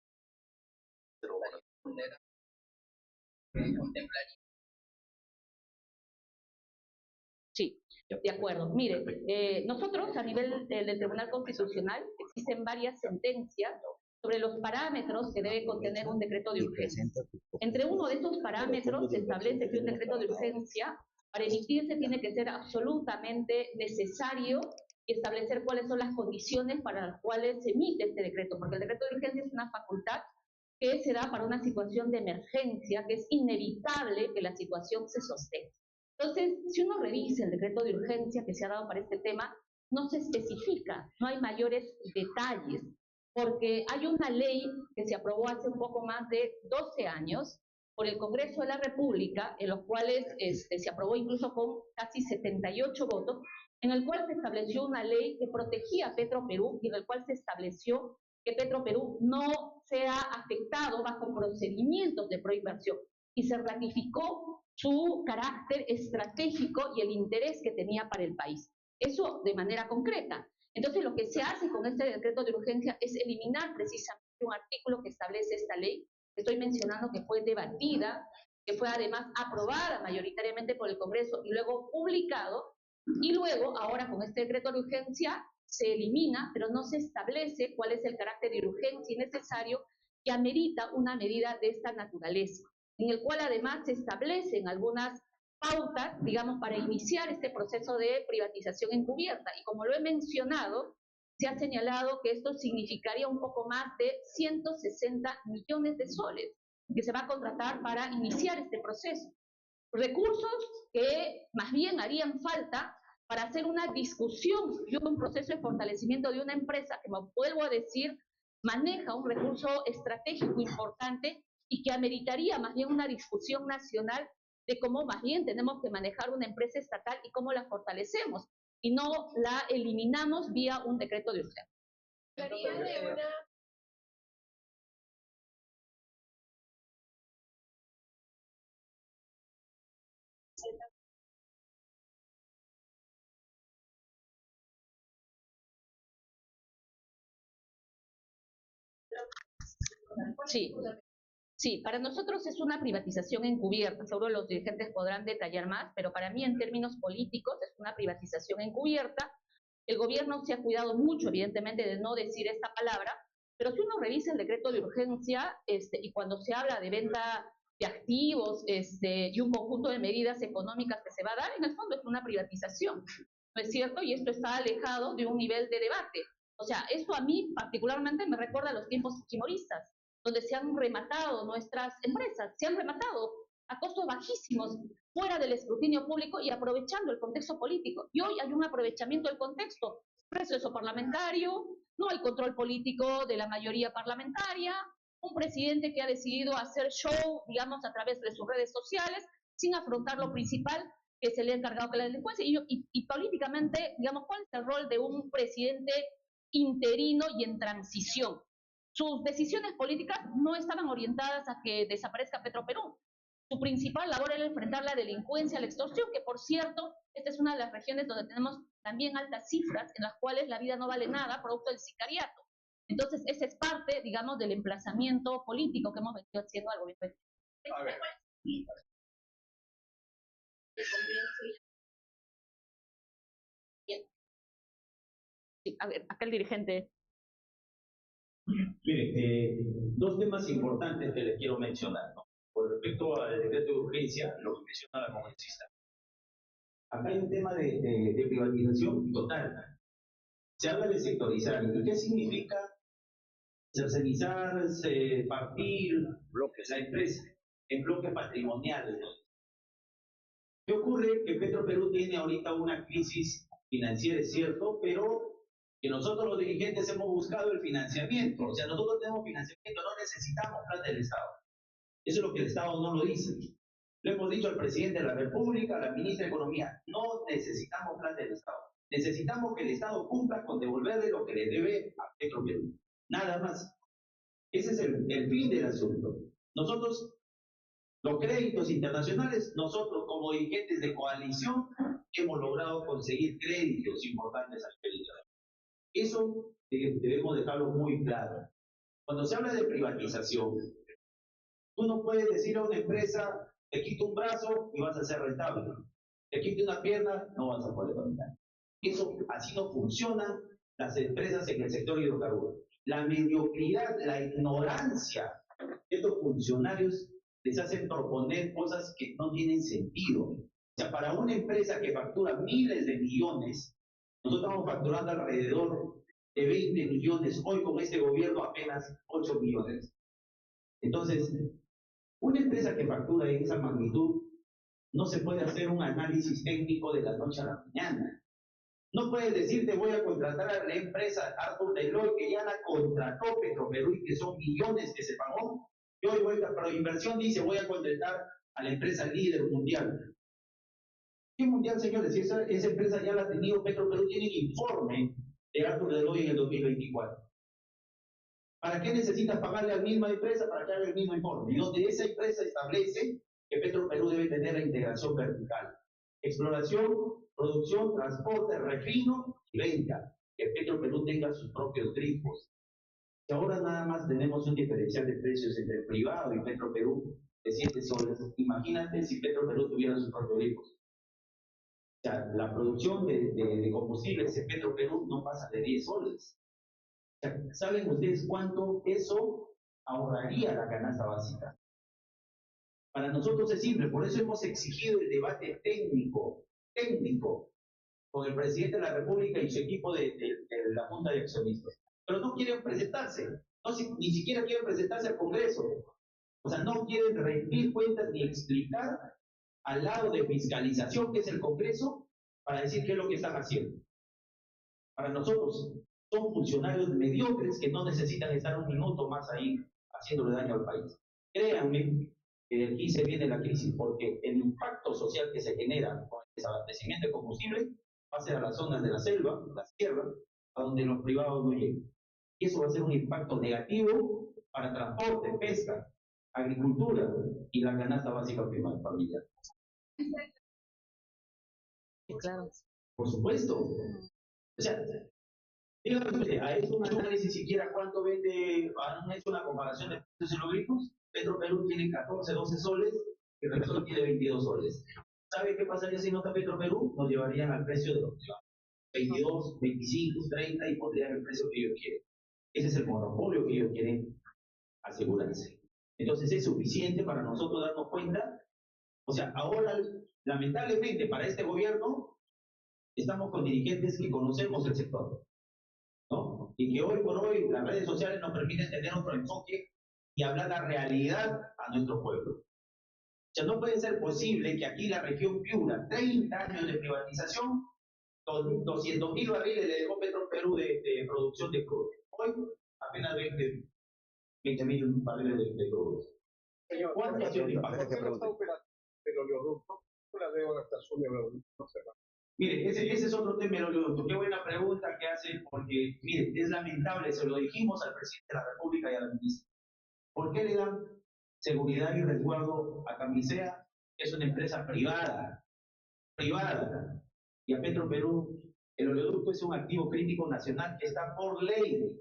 que contemplaría? Sí, de acuerdo. Mire, nosotros a nivel del Tribunal Constitucional existen varias sentencias sobre los parámetros que debe contener un decreto de urgencia. Entre uno de estos parámetros se establece que un decreto de urgencia, para emitirse, tiene que ser absolutamente necesario y establecer cuáles son las condiciones para las cuales se emite este decreto, porque el decreto de urgencia es una facultad que se da para una situación de emergencia, que es inevitable que la situación se sostenga. Entonces, si uno revisa el decreto de urgencia que se ha dado para este tema, no se especifica, no hay mayores detalles, porque hay una ley que se aprobó hace un poco más de 12 años por el Congreso de la República, en los cuales se aprobó incluso con casi 78 votos, en el cual se estableció una ley que protegía a Petroperú y en el cual se estableció que Petroperú no sea afectado bajo procedimientos de proinversión y se ratificó su carácter estratégico y el interés que tenía para el país. Eso de manera concreta. Entonces, lo que se hace con este decreto de urgencia es eliminar precisamente un artículo que establece esta ley, que estoy mencionando que fue debatida, que fue además aprobada mayoritariamente por el Congreso y luego publicado, y luego, ahora con este decreto de urgencia, se elimina, pero no se establece cuál es el carácter de urgencia necesario que amerita una medida de esta naturaleza, en el cual además se establecen algunas pautas, digamos, para iniciar este proceso de privatización encubierta. Y como lo he mencionado, se ha señalado que esto significaría un poco más de 160 millones de soles. que se va a contratar para iniciar este proceso. Recursos que más bien harían falta para hacer una discusión y un proceso de fortalecimiento de una empresa que, me vuelvo a decir, maneja un recurso estratégico importante y que ameritaría más bien una discusión nacional de cómo más bien tenemos que manejar una empresa estatal y cómo la fortalecemos y no la eliminamos vía un decreto de urgencia. Sí, sí, para nosotros es una privatización encubierta, seguro los dirigentes podrán detallar más, pero para mí en términos políticos es una privatización encubierta. El gobierno se ha cuidado mucho, evidentemente, de no decir esta palabra, pero si uno revisa el decreto de urgencia y cuando se habla de venta de activos y un conjunto de medidas económicas que se va a dar, en el fondo es una privatización, ¿no es cierto? Y esto está alejado de un nivel de debate. O sea, esto a mí particularmente me recuerda a los tiempos fujimoristas, donde se han rematado nuestras empresas, se han rematado a costos bajísimos, fuera del escrutinio público y aprovechando el contexto político. Y hoy hay un aprovechamiento del contexto, proceso parlamentario, no hay control político de la mayoría parlamentaria, un presidente que ha decidido hacer show, digamos, a través de sus redes sociales, sin afrontar lo principal que se le ha encargado que la delincuencia. Y políticamente, digamos, ¿cuál es el rol de un presidente interino y en transición? Sus decisiones políticas no estaban orientadas a que desaparezca Petroperú. Su principal labor era enfrentar la delincuencia, la extorsión, que por cierto, esta es una de las regiones donde tenemos también altas cifras en las cuales la vida no vale nada, producto del sicariato. Entonces, ese es parte, digamos, del emplazamiento político que hemos venido haciendo al gobierno. A ver. Sí, a ver, acá el dirigente. Mire, dos temas importantes que les quiero mencionar, ¿no? Con respecto al decreto de urgencia, lo que menciona la congresista. Acá hay un tema de privatización total. Se habla de sectorizar. ¿Y qué significa tercerizar, partir bloques, la empresa en bloques patrimoniales? ¿Qué ocurre? Que Petroperú tiene ahorita una crisis financiera, es cierto, pero que nosotros los dirigentes hemos buscado el financiamiento. O sea, nosotros tenemos financiamiento, no necesitamos plata del Estado. Eso es lo que el Estado no lo dice. Le hemos dicho al presidente de la República, a la ministra de Economía, no necesitamos plata del Estado. Necesitamos que el Estado cumpla con devolverle lo que le debe a Petroperú. Nada más. Ese es el fin del asunto. Nosotros, los créditos internacionales, nosotros como dirigentes de coalición, hemos logrado conseguir créditos importantes al crédito. Eso debemos dejarlo muy claro. Cuando se habla de privatización, tú no puedes decir a una empresa, te quito un brazo y vas a ser rentable. Te quito una pierna, no vas a poder dominar. Eso, así no funcionan las empresas en el sector hidrocarburos. La mediocridad, la ignorancia de estos funcionarios les hacen proponer cosas que no tienen sentido. O sea, para una empresa que factura miles de millones, nosotros estamos facturando alrededor de 20 millones, hoy con este gobierno apenas 8 millones. Entonces, una empresa que factura en esa magnitud, no se puede hacer un análisis técnico de la noche a la mañana. No puedes decir, te voy a contratar a la empresa Arthur Deloitte, que ya la contrató Petroperú y que son millones que se pagó. Y hoy voy a, pero inversión dice, voy a contratar a la empresa líder mundial. ¿Qué mundial, señores? Si esa empresa ya la ha tenido Petroperú, tiene un informe de Arthur Deloitte en el 2024. ¿Para qué necesitas pagarle a la misma empresa para que haga el mismo informe? Y donde esa empresa establece que Petroperú debe tener la integración vertical. Exploración, producción, transporte, refino y venta. Que Petroperú tenga sus propios grifos. Y ahora nada más tenemos un diferencial de precios entre el privado y Petroperú de 7 soles. Imagínate si Petroperú tuviera sus propios grifos. O sea, la producción de combustibles en Petroperú no pasa de 10 soles. O sea, ¿saben ustedes cuánto eso ahorraría la canasta básica? Para nosotros es simple, por eso hemos exigido el debate técnico, con el presidente de la República y su equipo de la Junta de Accionistas. Pero no quieren presentarse, ni siquiera quieren presentarse al Congreso. O sea, no quieren rendir cuentas ni explicar al lado de fiscalización, que es el Congreso, para decir qué es lo que están haciendo. Para nosotros son funcionarios mediocres que no necesitan estar un minuto más ahí haciéndole daño al país. Créanme que de aquí se viene la crisis, porque el impacto social que se genera con el desabastecimiento de combustible va a ser a las zonas de la selva, las tierras, a donde los privados no llegan. Y eso va a ser un impacto negativo para transporte, pesca, agricultura y la canasta básica familiar. Claro. Por supuesto. O sea, dígame, ¿ha hecho un análisis siquiera cuánto vende? ¿Han hecho una comparación de precios en los grifos? Petroperú tiene 14, 12 soles y Repsol tiene 22 soles. ¿Sabe qué pasaría si no está Petroperú? Nos llevarían al precio de los privados. 22, 25, 30 y pondrían el precio que ellos quieren. Ese es el monopolio que ellos quieren asegurarse. Entonces es suficiente para nosotros darnos cuenta. O sea, ahora, lamentablemente, para este gobierno, estamos con dirigentes que conocemos el sector, ¿no? Y que hoy por hoy las redes sociales nos permiten tener otro enfoque y hablar la realidad a nuestro pueblo. O sea, no puede ser posible que aquí la región Piura, 30 años de privatización, con 200.000 barriles le dejó Petroperú de producción de crudo. Hoy apenas 20.000 barriles de crudo. Señor, ¿Cuánto ha sido el impacto? ¿por qué no está operando el oleoducto? La deuda hasta su oleoducto. Mire, ese es otro tema, el oleoducto. Qué buena pregunta que hace, porque, mire, es lamentable, se lo dijimos al presidente de la República y a la ministra. ¿Por qué le dan seguridad y resguardo a Camisea? Es una empresa privada, y a Petroperú, el oleoducto es un activo crítico nacional que está por ley.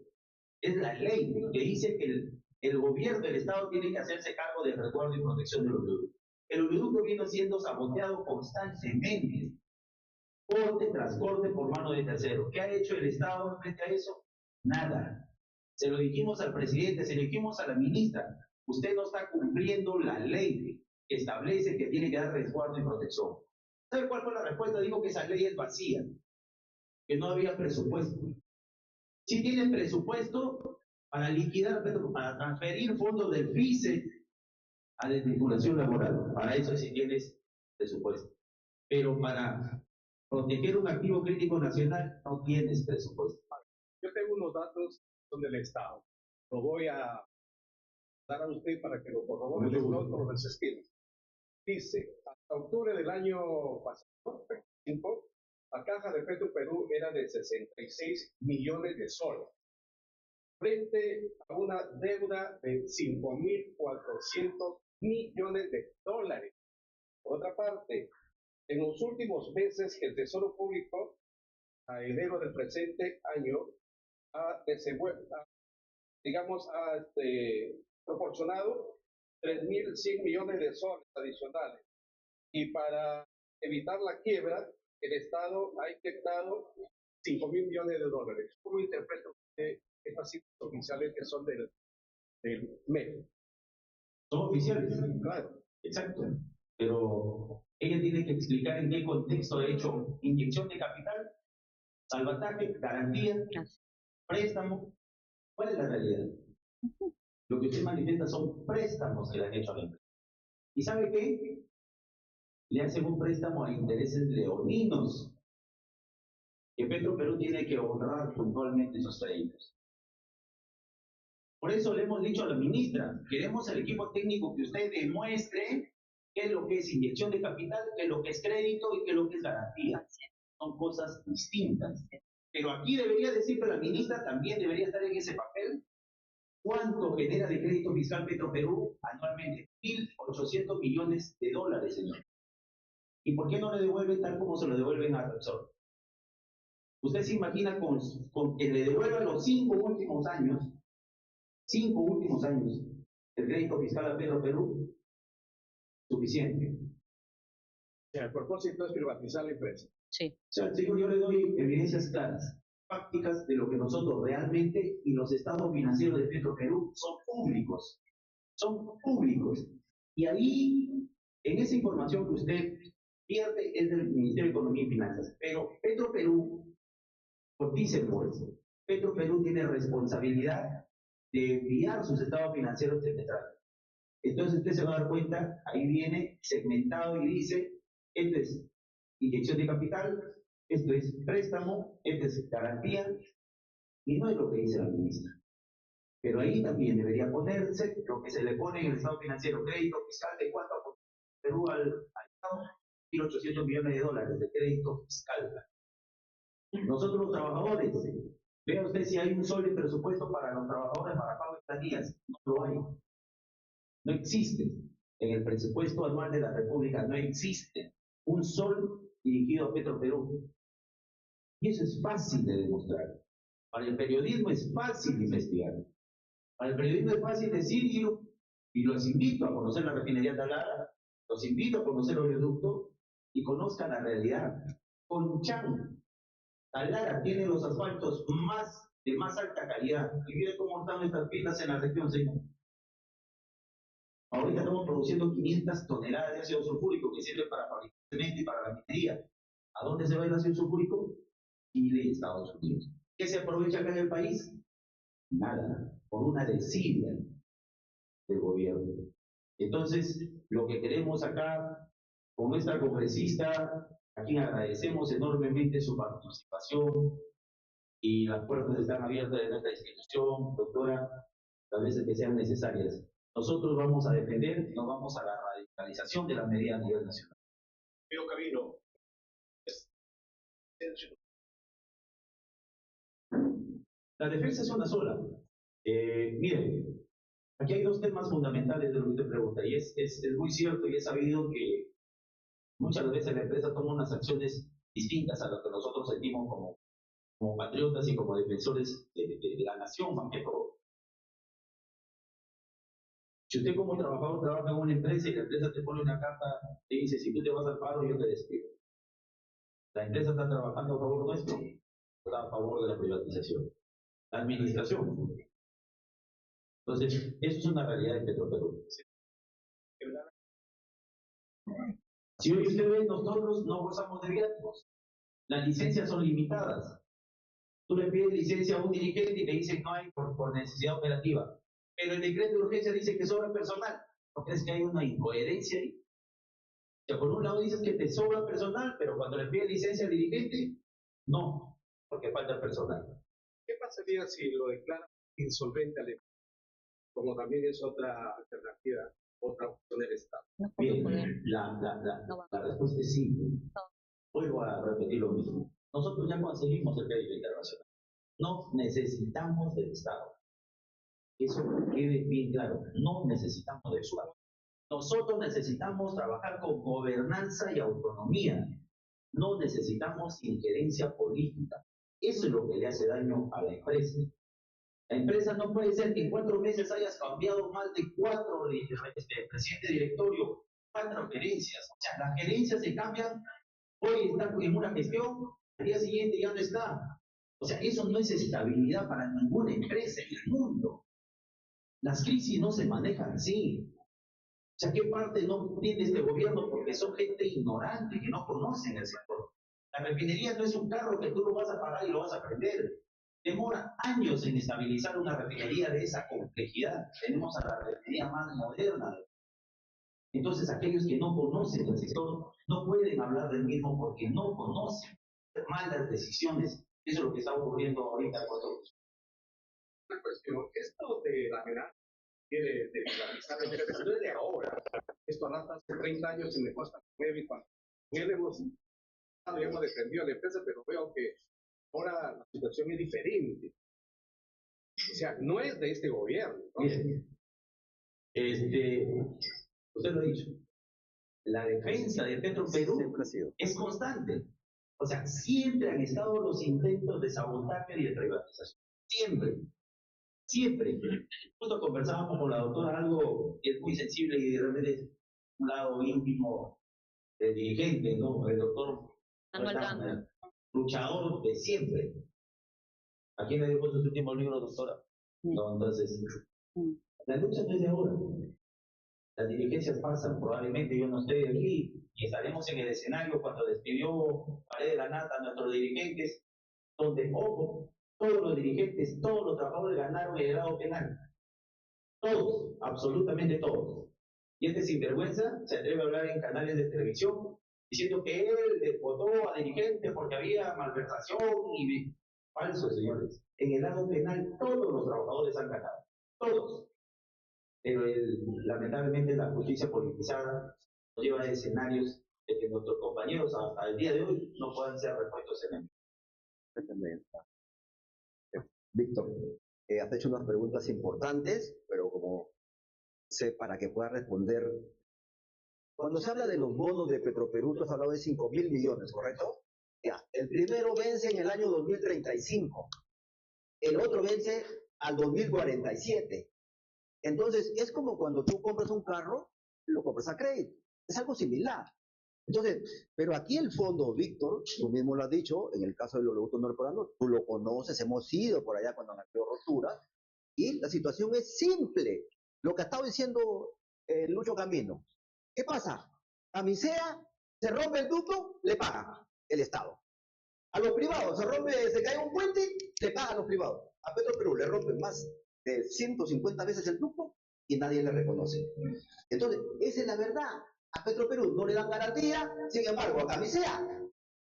Es la ley que dice que el gobierno del Estado tiene que hacerse cargo del resguardo y protección del oleoducto. El oleoducto viene siendo saboteado constantemente, corte tras corte por mano de terceros. ¿Qué ha hecho el Estado frente a eso? Nada. Se lo dijimos al presidente, se lo dijimos a la ministra. Usted no está cumpliendo la ley que establece que tiene que dar resguardo y protección. ¿Sabe cuál fue la respuesta? Dijo que esa ley es vacía, que no había presupuesto. Si tienen presupuesto para liquidar, para transferir fondos del FICE a desvinculación laboral, para eso sí tienes presupuesto. Pero para proteger un activo crítico nacional no tienes presupuesto. Yo tengo unos datos son del Estado. Lo voy a dar a usted para que lo corrobore con los desestilos. Dice, hasta octubre del año pasado, 25, la caja de Petroperú era de 66 millones de soles, frente a una deuda de 5.400 millones de dólares. Por otra parte, en los últimos meses, el Tesoro Público, a enero del presente año, ha proporcionado 3.100 millones de soles adicionales. Y para evitar la quiebra, el Estado ha inyectado 5.000 millones de dólares. ¿Cómo interpreta usted estas cifras oficiales que son del MEP? Son oficiales, Claro. Exacto. Pero ella tiene que explicar en qué contexto ha hecho inyección de capital, salvataje, garantía, préstamo. ¿Cuál es la realidad? Lo que usted manifiesta son préstamos que le han hecho a la empresa. ¿Y sabe qué? Le hacen un préstamo a intereses leoninos, que Petroperú tiene que honrar puntualmente esos créditos. Por eso le hemos dicho a la ministra, queremos el equipo técnico que usted demuestre qué es lo que es inyección de capital, qué es lo que es crédito y qué es lo que es garantía. Son cosas distintas. Pero aquí debería decir que la ministra también debería estar en ese papel. ¿Cuánto genera de crédito fiscal Petroperú anualmente? 1.800 millones de dólares, señor. ¿Y por qué no le devuelven tal como se lo devuelven a Repsol? ¿Usted se imagina con que le devuelvan los 5 últimos años, el crédito fiscal a Petroperú? Suficiente. El propósito es privatizar la empresa. Sí. O sea, señor, yo le doy evidencias claras, prácticas de lo que nosotros realmente y los estados financieros de Petroperú son públicos. Son públicos. Y ahí, en esa información que usted pierde es del Ministerio de Economía y Finanzas. Pero Petroperú cotiza en bolsa. Petroperú tiene responsabilidad de enviar sus estados financieros trimestrales. Entonces usted se va a dar cuenta, ahí viene segmentado y dice, esto es inyección de capital, esto es préstamo, esto es garantía, y no es lo que dice la ministra. Pero ahí también debería ponerse lo que se le pone en el estado financiero, crédito fiscal de cuánto aportó Perú al Estado, 1.800 millones de dólares de crédito fiscal. Nosotros los trabajadores, vea usted si hay un sol de presupuesto para los trabajadores para pago de planillas, no lo hay. No existe. En el presupuesto anual de la República no existe un sol dirigido a Petroperú. Y eso es fácil de demostrar. Para el periodismo es fácil investigar. Para el periodismo es fácil decir, y los invito a conocer la refinería Talara, los invito a conocer el oleoducto y conozcan la realidad. Conchán, Talara tiene los asfaltos de más alta calidad. Y miren cómo están nuestras pistas en la región, señor. Ahorita estamos produciendo 500 toneladas de ácido sulfúrico que sirve para fabricar cemento y para la minería. ¿A dónde se va el ácido sulfúrico? Chile y Estados Unidos. ¿Qué se aprovecha acá en el país? Nada, por una desidia del gobierno. Entonces, lo que queremos acá, con nuestra congresista, a quien agradecemos enormemente su participación, y las puertas están abiertas de nuestra institución, doctora, las veces que sean necesarias. Nosotros vamos a defender, no vamos a la radicalización de las medidas a nivel nacional. Amigo Camilo, la defensa es una sola. Miren, aquí hay dos temas fundamentales de lo que usted pregunta, y es muy cierto y es sabido que muchas veces la empresa toma unas acciones distintas a las que nosotros sentimos como patriotas y como defensores de la nación, más que todo. Si usted como trabajador trabaja en una empresa y la empresa te pone una carta y dice, si tú te vas al paro, yo te despido. La empresa está trabajando a favor nuestro, está a favor de la privatización. La administración. Entonces, eso es una realidad de Petroperú. Si hoy usted ve, nosotros no gozamos de viáticos. Las licencias son limitadas. Tú le pides licencia a un dirigente y le dicen no hay por necesidad operativa. Pero el decreto de urgencia dice que sobra personal. ¿No crees que hay una incoherencia ahí? O sea, por un lado dices que te sobra personal, pero cuando le pides licencia al dirigente, no, porque falta personal. ¿Qué pasaría si lo declara insolvente al Estado? Como también es otra alternativa, otra opción del Estado. Bien, la respuesta es simple. Vuelvo a repetir lo mismo. Nosotros ya conseguimos el crédito internacional. No necesitamos del Estado. Eso quede bien claro. No necesitamos del Estado. Nosotros necesitamos trabajar con gobernanza y autonomía. No necesitamos injerencia política. Eso es lo que le hace daño a la empresa. La empresa no puede ser que en 4 meses hayas cambiado más de 4 presidente de directorio, 4 gerencias. O sea, las gerencias se cambian, hoy está en una gestión, al día siguiente ya no está. O sea, eso no es estabilidad para ninguna empresa en el mundo. Las crisis no se manejan así. O sea, ¿qué parte no tiene este gobierno? Porque son gente ignorante que no conocen el sector. La refinería no es un carro que tú lo vas a pagar y lo vas a prender. Demora años en estabilizar una refinería de esa complejidad. Tenemos a la refinería más moderna. Entonces, aquellos que no conocen el sector no pueden hablar del mismo porque no conocen malas decisiones. Eso es lo que está ocurriendo ahorita con nosotros. Una cuestión, esto de la amenaza de privatizar la empresa no es de ahora. Esto arrastra hace 30 años en el Costa 9 y cuando hemos defendido a la empresa, pero veo que ahora la situación es diferente. O sea, no es de este gobierno, ¿no? Bien. Usted lo ha dicho. La defensa de Petroperú es constante. O sea, siempre han estado los intentos de sabotaje y de privatización. Siempre. Siempre. Justo conversábamos con la doctora algo que es muy sensible y de repente es un lado íntimo del dirigente, ¿no? El doctor luchador de siempre. ¿A quién le dejó sus últimos libros, doctora? No, entonces, la lucha no es de ahora. Las dirigencias pasan, probablemente yo no estoy aquí y estaremos en el escenario cuando despidió Paredes de la Nata a nuestros dirigentes, donde, ojo, todos los dirigentes, todos los trabajadores ganaron el grado penal. Todos, absolutamente todos. Y este sinvergüenza se atreve a hablar en canales de televisión diciendo que él votó a dirigentes porque había malversación y falso, señores. En el lado penal todos los trabajadores han ganado, todos. Pero lamentablemente la justicia politizada nos lleva a escenarios de que nuestros compañeros hasta el día de hoy no puedan ser repuestos en el. Víctor, has hecho unas preguntas importantes, pero como sé para que pueda responder. Cuando se habla de los bonos de Petroperú, tú has hablado de 5.000 millones, ¿correcto? Ya, el primero vence en el año 2035, el otro vence al 2047. Entonces, es como cuando tú compras un carro, lo compras a crédito. Es algo similar. Entonces, pero aquí el fondo, Víctor, tú mismo lo has dicho, en el caso del oleoducto norcoreano, tú lo conoces, hemos ido por allá cuando han habido roturas, y la situación es simple. Lo que ha estado diciendo Lucho Camino. ¿Qué pasa? A Misea se rompe el ducto, le paga el Estado. A los privados se cae un puente, le paga a los privados. A Petroperú le rompen más de 150 veces el ducto y nadie le reconoce. Entonces, esa es la verdad. A Petroperú no le dan garantía, sin embargo, a Camisea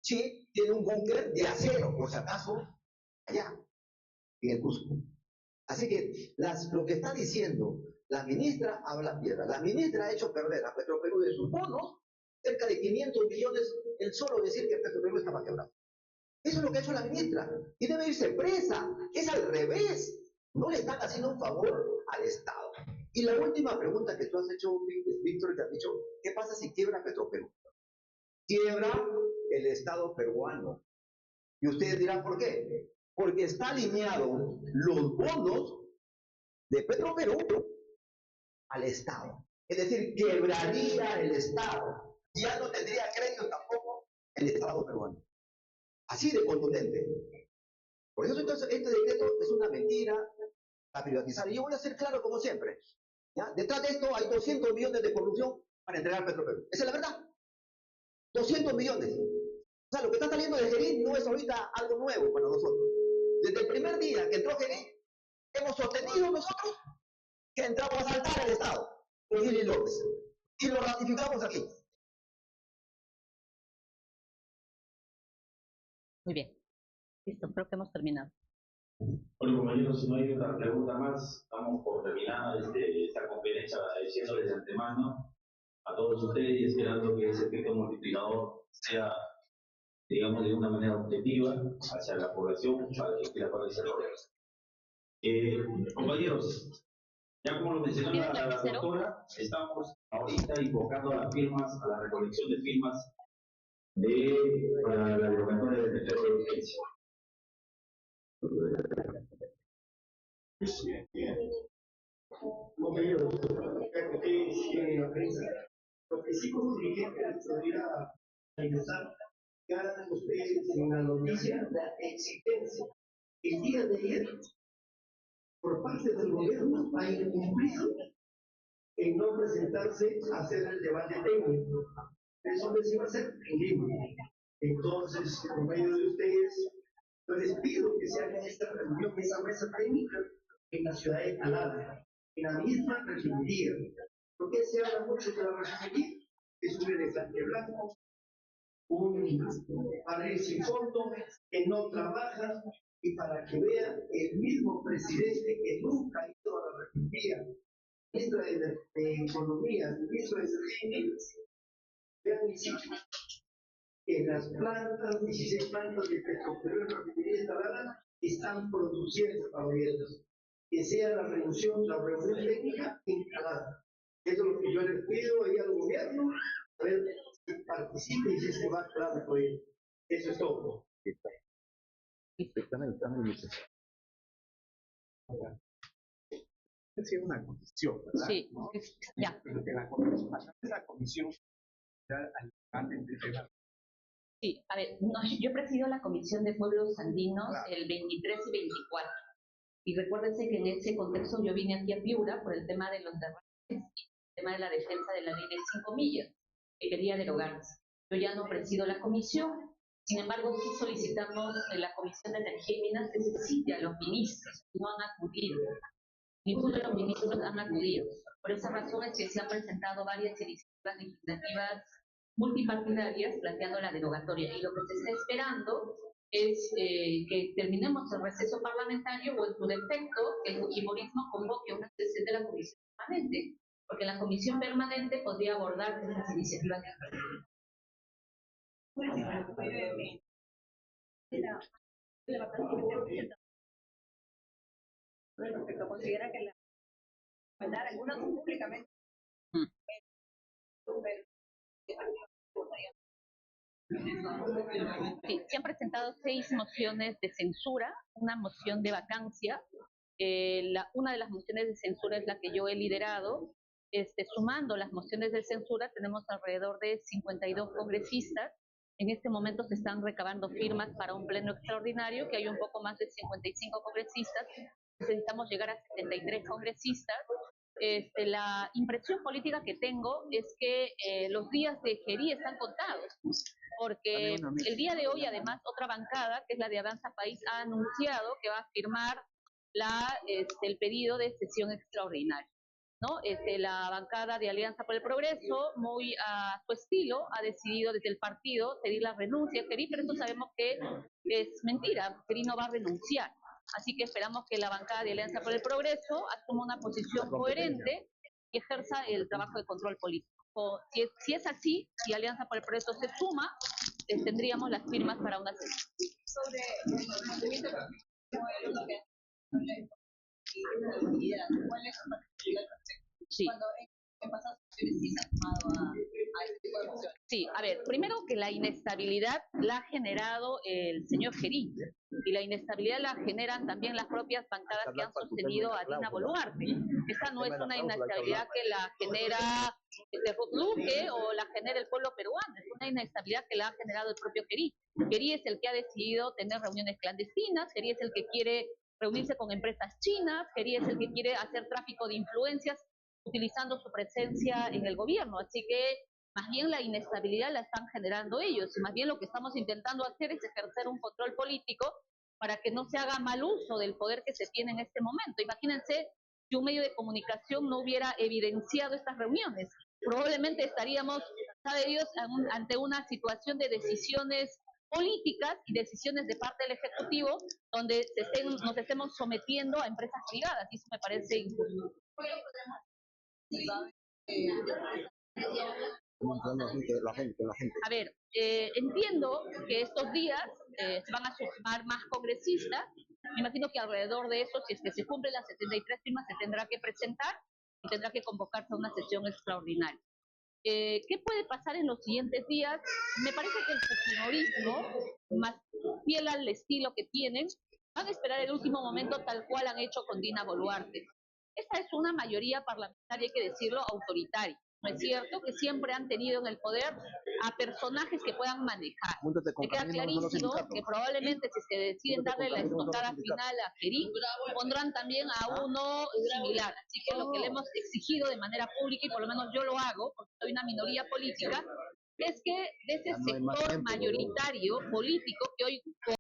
sí tiene un búnker de acero, por si acaso, allá, en el Cusco. Así que lo que está diciendo la ministra habla piedra. La ministra ha hecho perder a Petroperú de sus bonos cerca de 500 millones el solo decir que Petroperú estaba quebrado. Eso es lo que ha hecho la ministra. Y debe irse presa. Es al revés. No le están haciendo un favor al Estado. Y la última pregunta que tú has hecho, Víctor, que has dicho, ¿qué pasa si quiebra Petroperú? Quiebra el Estado peruano. Y ustedes dirán, ¿por qué? Porque está alineado los bonos de Petroperú al Estado. Es decir, quebraría el Estado. Ya no tendría crédito tampoco el Estado peruano. Así de contundente. Por eso entonces este decreto es una mentira a privatizar. Y yo voy a ser claro como siempre. ¿Ya? Detrás de esto hay 200 millones de corrupción para entregar Petroperú. Esa es la verdad. 200 millones. O sea, lo que está saliendo de Gerín no es ahorita algo nuevo para nosotros. Desde el primer día que entró Gerín, hemos sostenido nosotros que entramos a saltar el Estado con Gili López. Y lo ratificamos aquí. Muy bien. Listo, creo que hemos terminado. Bueno, compañeros, si no hay otra pregunta más, estamos por terminar esta conferencia agradeciéndoles de antemano a todos ustedes y esperando que ese efecto multiplicador sea, digamos, de una manera objetiva hacia la población para que quiera participar. Compañeros, ya como lo mencionó la doctora, estamos ahorita invocando a las firmas, a la recolección de firmas para la revocatoria del decreto de urgencia. Compañeros, lo que sí como dirigente les podría ayudar, que hagan ustedes en la noticia la exigencia. El día de ayer, por parte del gobierno, ha incumplido en no presentarse a hacer el debate técnico. Eso les iba a hacer en Lima. Entonces, por medio de ustedes, yo les pido que se haga esta reunión, esa mesa técnica en la ciudad de Calada, en la misma refinería. ¿Por qué se habla mucho de la refinería? Es un elefante blanco, un barril sin fondo, que no trabaja, y para que vean el mismo presidente que nunca ha ido a la refinería, ministra de Economía, ministro de Energía, vean y sitio que las plantas, 16 plantas de Petroperú en la refinería instalada, están produciendo caballeros. Que sea la reunión técnica instalada. Eso es lo que yo les pido ahí al gobierno, a ver si participe y si se va a aclarar el proyecto. Eso es todo. Es una comisión, ¿verdad? Sí, ya. La comisión Sí, a ver, yo presido la Comisión de Pueblos Andinos el 23 y 24. Y recuérdense que en ese contexto yo vine aquí a Piura por el tema de los derrames y el tema de la defensa de la ley de 5 millas, que quería derogarse. Yo ya no presido la comisión, sin embargo, sí solicitamos en la Comisión de Energía y Minas que se cite a los ministros, que no han acudido. ninguno de los ministros han acudido. Por esa razón es que se han presentado varias iniciativas legislativas multipartidarias planteando la derogatoria. Y lo que se está esperando es que terminemos el receso parlamentario o en su defecto que el fujimorismo convoque una sesión de la comisión permanente, porque la comisión permanente podría abordar estas iniciativas. Respecto, considera que mandar algunos públicamente. Sí, se han presentado 6 mociones de censura, una moción de vacancia. Una de las mociones de censura es la que yo he liderado. Sumando las mociones de censura, tenemos alrededor de 52 congresistas. En este momento se están recabando firmas para un pleno extraordinario, que hay un poco más de 55 congresistas. Necesitamos llegar a 73 congresistas. La impresión política que tengo es que los días de Gerí están contados, porque el día de hoy, además, otra bancada, que es la de Avanza País, ha anunciado que va a firmar el pedido de sesión extraordinaria, ¿no? La bancada de Alianza por el Progreso, muy a su estilo, ha decidido desde el partido pedir la renuncia de Gerí, pero eso sabemos que es mentira, Gerí no va a renunciar. Así que esperamos que la bancada de Alianza por el Progreso asuma una posición coherente y ejerza el trabajo de control político. Si es así, si Alianza por el Progreso se suma, tendríamos las firmas para una sesión. Sobre el movimiento, ¿cuál es su perspectiva al respecto? Sí. Cuando en pasadas sesiones sí se ha sumado a este tipo de mociones. Sí, a ver, primero que la inestabilidad la ha generado el señor Gerí, y la inestabilidad la generan también las propias bancadas que han sostenido a Dina Boluarte. Esta no es una inestabilidad que la genera Ruth Luque o la genera el pueblo peruano, es una inestabilidad que la ha generado el propio Gerí. Gerí es el que ha decidido tener reuniones clandestinas, Gerí es el que quiere reunirse con empresas chinas, Gerí es el que quiere hacer tráfico de influencias utilizando su presencia en el gobierno, así que más bien la inestabilidad la están generando ellos, y más bien lo que estamos intentando hacer es ejercer un control político para que no se haga mal uso del poder que se tiene en este momento. Imagínense si un medio de comunicación no hubiera evidenciado estas reuniones, probablemente estaríamos, sabe Dios, ante una situación de decisiones políticas y decisiones de parte del Ejecutivo donde nos estemos sometiendo a empresas privadas, y eso me parece injusto. A ver, entiendo que estos días se van a sumar más congresistas. Me imagino que alrededor de eso, si es que se cumplen las 73 firmas, se tendrá que presentar y tendrá que convocarse a una sesión extraordinaria. ¿Qué puede pasar en los siguientes días? Me parece que el fujimorismo, más fiel al estilo que tienen, van a esperar el último momento tal cual han hecho con Dina Boluarte. Esta es una mayoría parlamentaria, hay que decirlo, autoritaria. ¿No es cierto? Que siempre han tenido en el poder a personajes que puedan manejar. Me queda clarísimo que probablemente si se deciden darle la estocada final a Gerí, pondrán también a uno similar. Así que lo que le hemos exigido de manera pública, y por lo menos yo lo hago, porque soy una minoría política, es que de ese sector mayoritario político que hoy